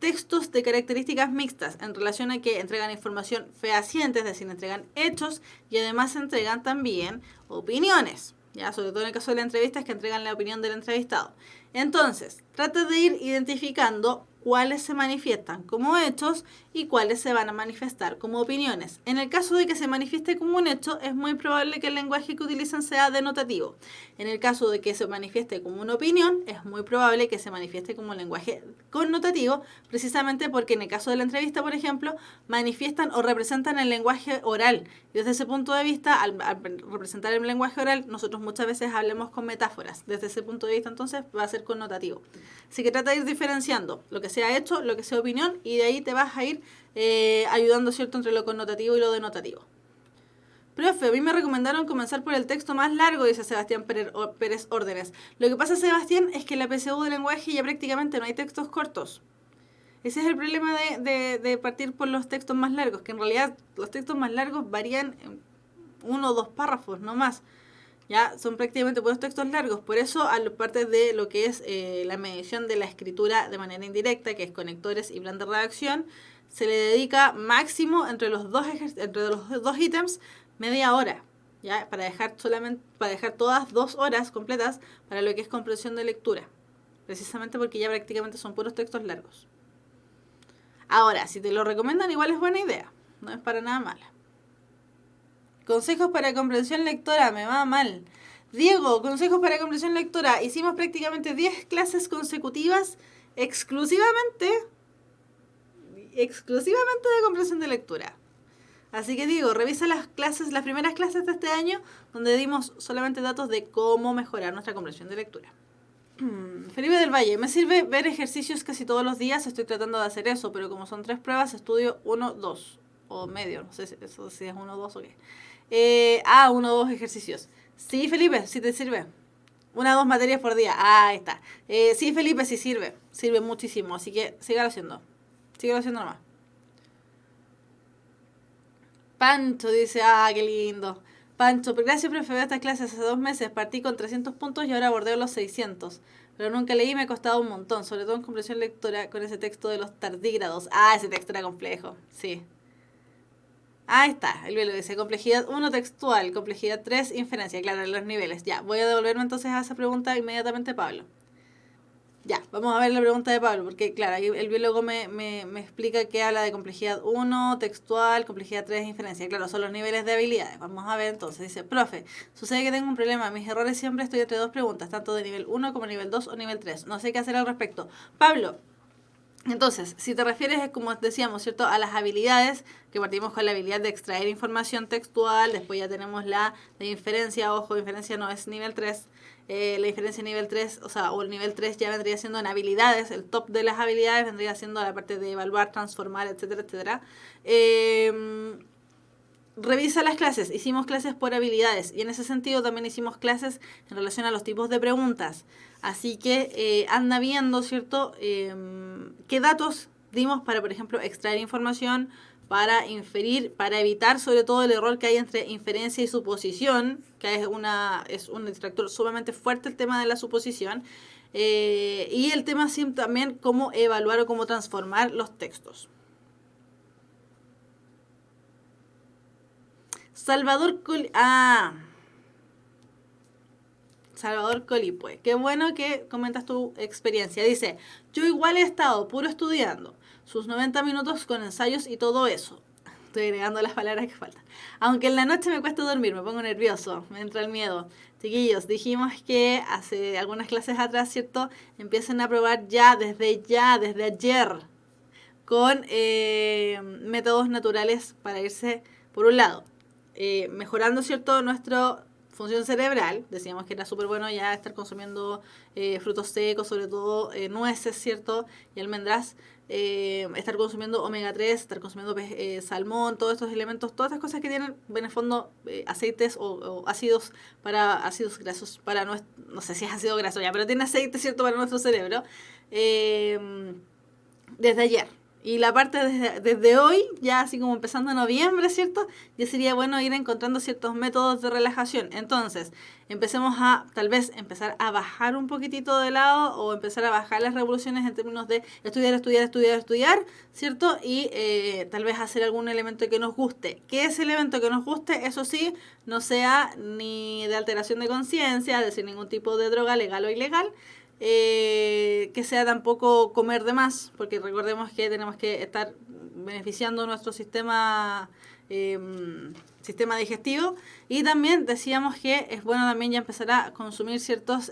textos de características mixtas en relación a que entregan información fehaciente, es decir, entregan hechos y además entregan también opiniones. Ya, sobre todo en el caso de la entrevista es que entregan la opinión del entrevistado. Entonces, trata de ir identificando cuáles se manifiestan como hechos y cuáles se van a manifestar como opiniones. En el caso de que se manifieste como un hecho, es muy probable que el lenguaje que utilicen sea denotativo. En el caso de que se manifieste como una opinión, es muy probable que se manifieste como un lenguaje connotativo, precisamente porque en el caso de la entrevista, por ejemplo, manifiestan o representan el lenguaje oral. Y desde ese punto de vista, al representar el lenguaje oral, nosotros muchas veces hablamos con metáforas. Desde ese punto de vista, entonces, va a ser connotativo. Así que trata de ir diferenciando lo que sea hecho, lo que sea opinión, y de ahí te vas a ir ayudando, ¿cierto?, entre lo connotativo y lo denotativo. Profe, a mí me recomendaron comenzar por el texto más largo, dice Sebastián Pérez Órdenes. Lo que pasa, Sebastián, es que en la PSU de lenguaje ya prácticamente no hay textos cortos. Ese es el problema de partir por los textos más largos, que en realidad los textos más largos varían en 1 o 2 párrafos, no más. Ya son prácticamente puros textos largos. Por eso, a la parte de lo que es la medición de la escritura de manera indirecta, que es conectores y plan de redacción, se le dedica máximo entre los dos ítems media hora, ya para dejar todas 2 horas completas para lo que es comprensión de lectura, precisamente porque ya prácticamente son puros textos largos. Ahora, si te lo recomiendan, igual es buena idea, no es para nada mala. Consejos para comprensión lectora, me va mal. Diego, consejos para comprensión lectora. Hicimos prácticamente 10 clases consecutivas exclusivamente de comprensión de lectura. Así que Diego, revisa las primeras clases de este año, donde dimos solamente datos de cómo mejorar nuestra comprensión de lectura. Felipe del Valle, me sirve ver ejercicios casi todos los días, estoy tratando de hacer eso, pero como son 3 pruebas, estudio 1, 2 o medio, no sé si es 1, 2 o qué. 1 o 2 ejercicios. Sí, Felipe, sí te sirve. 1 o 2 materias por día. Ahí está. Sí, Felipe, sí sirve. Sirve muchísimo, así que sígalo haciendo. Sígalo haciendo nomás. Pancho dice, qué lindo. Pancho, gracias, profe, veo estas clases hace 2 meses. Partí con 300 puntos y ahora bordeo los 600. Pero nunca leí y me ha costado un montón, sobre todo en comprensión lectora con ese texto de los tardígrados. Ese texto era complejo, sí. Ahí está, el velo dice, complejidad 1 textual, complejidad 3 inferencia, claro, los niveles. Ya, voy a devolverme entonces a esa pregunta inmediatamente, Pablo. Ya, vamos a ver la pregunta de Pablo, porque claro, ahí el biólogo me explica que habla de complejidad 1, textual, complejidad 3, inferencia. Claro, son los niveles de habilidades. Vamos a ver entonces. Dice, profe, sucede que tengo un problema. Mis errores siempre estoy entre 2 preguntas, tanto de nivel 1 como nivel 2 o nivel 3. No sé qué hacer al respecto. Pablo, entonces, si te refieres, como decíamos, ¿cierto?, a las habilidades, que partimos con la habilidad de extraer información textual, después ya tenemos la de inferencia, ojo, inferencia no es nivel 3, La diferencia en nivel 3, o el nivel 3 ya vendría siendo en habilidades, el top de las habilidades vendría siendo la parte de evaluar, transformar, etcétera, etcétera. Revisa las clases, hicimos clases por habilidades y en ese sentido también hicimos clases en relación a los tipos de preguntas. Así que anda viendo, ¿cierto? ¿Qué datos dimos para, por ejemplo, extraer información, para inferir, para evitar sobre todo el error que hay entre inferencia y suposición, que es un distractor sumamente fuerte el tema de la suposición, y el tema también cómo evaluar o cómo transformar los textos. Salvador Colipue. Qué bueno que comentas tu experiencia. Dice, yo igual he estado puro estudiando sus 90 minutos con ensayos y todo eso. Estoy agregando las palabras que faltan. Aunque en la noche me cuesta dormir, me pongo nervioso, me entra el miedo. Chiquillos, dijimos que hace algunas clases atrás, ¿cierto? Empiecen a probar desde ayer, con métodos naturales para irse, por un lado, mejorando, ¿cierto?, nuestra función cerebral. Decíamos que era súper bueno ya estar consumiendo frutos secos, sobre todo nueces, ¿cierto?, y almendras, estar consumiendo omega 3, estar consumiendo salmón, todos estos elementos, todas estas cosas que tienen en el fondo aceites o ácidos grasos para no sé si es ácido graso ya, pero tiene aceite, ¿cierto?, para nuestro cerebro, desde ayer. Y la parte desde hoy, ya así como empezando noviembre, ¿cierto? Ya sería bueno ir encontrando ciertos métodos de relajación. Entonces, empecemos a, tal vez, empezar a bajar un poquitito de lado o empezar a bajar las revoluciones en términos de estudiar, ¿cierto? Y tal vez hacer algún elemento que nos guste. Que ese elemento que nos guste, eso sí, no sea ni de alteración de conciencia, es decir, ningún tipo de droga legal o ilegal, que sea tampoco comer de más, porque recordemos que tenemos que estar beneficiando nuestro sistema digestivo, y también decíamos que es bueno también ya empezar a consumir ciertos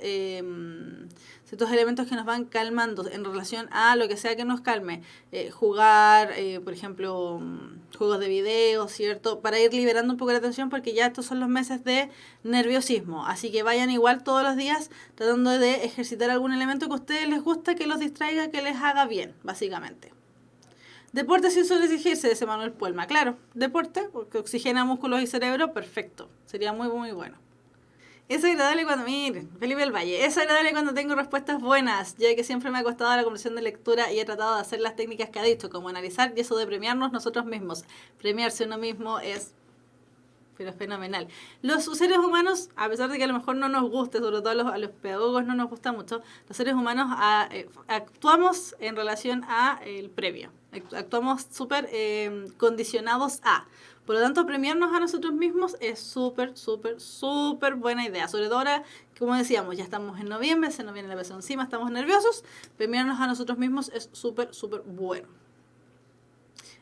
elementos que nos van calmando en relación a lo que sea que nos calme, jugar, por ejemplo, juegos de video, ¿cierto?, para ir liberando un poco la tensión, porque ya estos son los meses de nerviosismo, así que vayan igual todos los días tratando de ejercitar algún elemento que a ustedes les gusta, que los distraiga, que les haga bien, básicamente. Deporte sin sobreexigirse, dice Manuel Puelma. Claro, deporte, porque oxigena músculos y cerebro, perfecto. Sería muy, muy bueno. Es agradable cuando, miren, Felipe del Valle, es agradable cuando tengo respuestas buenas, ya que siempre me ha costado la comprensión de lectura y he tratado de hacer las técnicas que ha dicho, como analizar y eso de premiarnos nosotros mismos. Premiarse uno mismo es fenomenal. Los seres humanos, a pesar de que a lo mejor no nos guste, sobre todo a los pedagogos no nos gusta mucho, los seres humanos actuamos en relación a el premio. Actuamos súper condicionados a. Por lo tanto, premiarnos a nosotros mismos es súper, súper, súper buena idea. Sobre todo ahora, como decíamos, ya estamos en noviembre, se nos viene la presión encima, estamos nerviosos. Premiarnos a nosotros mismos es súper, súper bueno.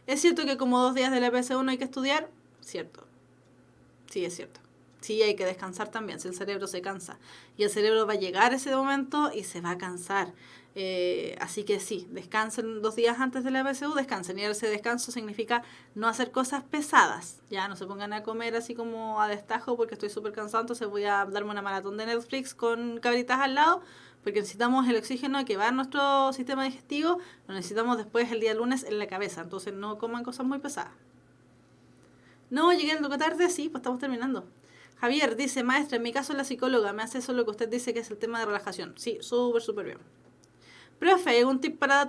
¿Es cierto que como 2 días de la PS1 hay que estudiar? Cierto. Sí, es cierto. Sí, hay que descansar también, si el cerebro se cansa. Y el cerebro va a llegar a ese momento y se va a cansar. Así que sí, descansen 2 días antes de la PSU, descansen. Y ese descanso significa no hacer cosas pesadas. Ya no se pongan a comer así como a destajo porque estoy súper cansado, entonces voy a darme una maratón de Netflix con cabritas al lado, porque necesitamos el oxígeno que va a nuestro sistema digestivo, lo necesitamos después el día lunes en la cabeza. Entonces no coman cosas muy pesadas. No, llegué un poco tarde, sí, pues estamos terminando. Javier dice, maestra, en mi caso la psicóloga me hace eso lo que usted dice que es el tema de relajación. Sí, súper, súper bien. Profe, ¿hay algún tip para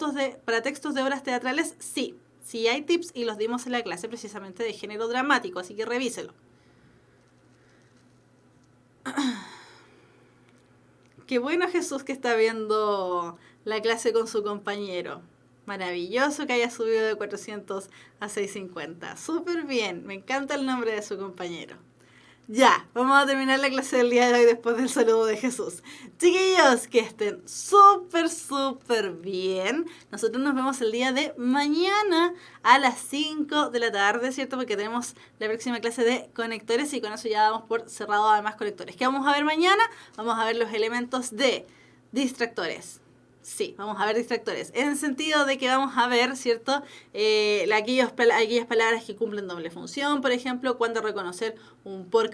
textos de obras teatrales? Sí, sí hay tips y los dimos en la clase precisamente de género dramático, así que revíselo. Qué bueno Jesús que está viendo la clase con su compañero. Maravilloso que haya subido de 400 a 650. Súper bien, me encanta el nombre de su compañero. Ya, vamos a terminar la clase del día de hoy después del saludo de Jesús. Chiquillos, que estén súper, súper bien. Nosotros nos vemos el día de mañana a las 5 de la tarde, ¿cierto? Porque tenemos la próxima clase de conectores y con eso ya damos por cerrado además conectores. ¿Qué vamos a ver mañana? Vamos a ver los elementos de distractores, Sí, vamos a ver distractores. En el sentido de que vamos a ver, ¿cierto? Aquellas palabras que cumplen doble función, por ejemplo, cuándo reconocer un por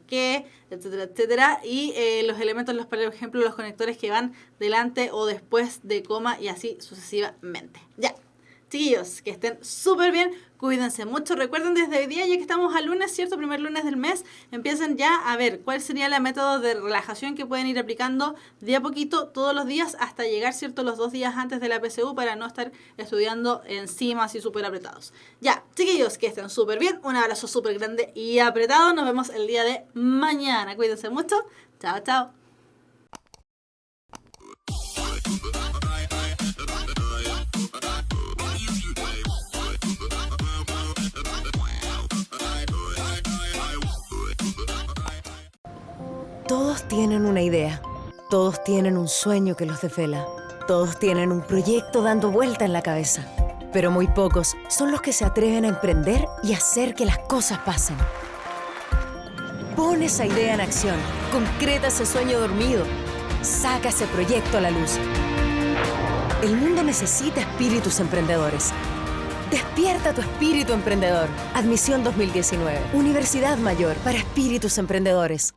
qué, etcétera, etcétera. Y los elementos, por ejemplo, los conectores que van delante o después de coma y así sucesivamente. Ya. Chiquillos, que estén súper bien, cuídense mucho. Recuerden desde hoy día, ya que estamos a lunes, ¿cierto? Primer lunes del mes, empiecen ya a ver cuál sería el método de relajación que pueden ir aplicando de a poquito todos los días hasta llegar, ¿cierto? Los 2 días antes de la PSU para no estar estudiando encima así súper apretados. Ya, chiquillos, que estén súper bien. Un abrazo súper grande y apretado. Nos vemos el día de mañana. Cuídense mucho. Chao, chao. Todos tienen una idea, todos tienen un sueño que los desvela, todos tienen un proyecto dando vuelta en la cabeza, pero muy pocos son los que se atreven a emprender y hacer que las cosas pasen. Pon esa idea en acción, concreta ese sueño dormido, saca ese proyecto a la luz. El mundo necesita espíritus emprendedores. Despierta tu espíritu emprendedor. Admisión 2019. Universidad Mayor para espíritus emprendedores.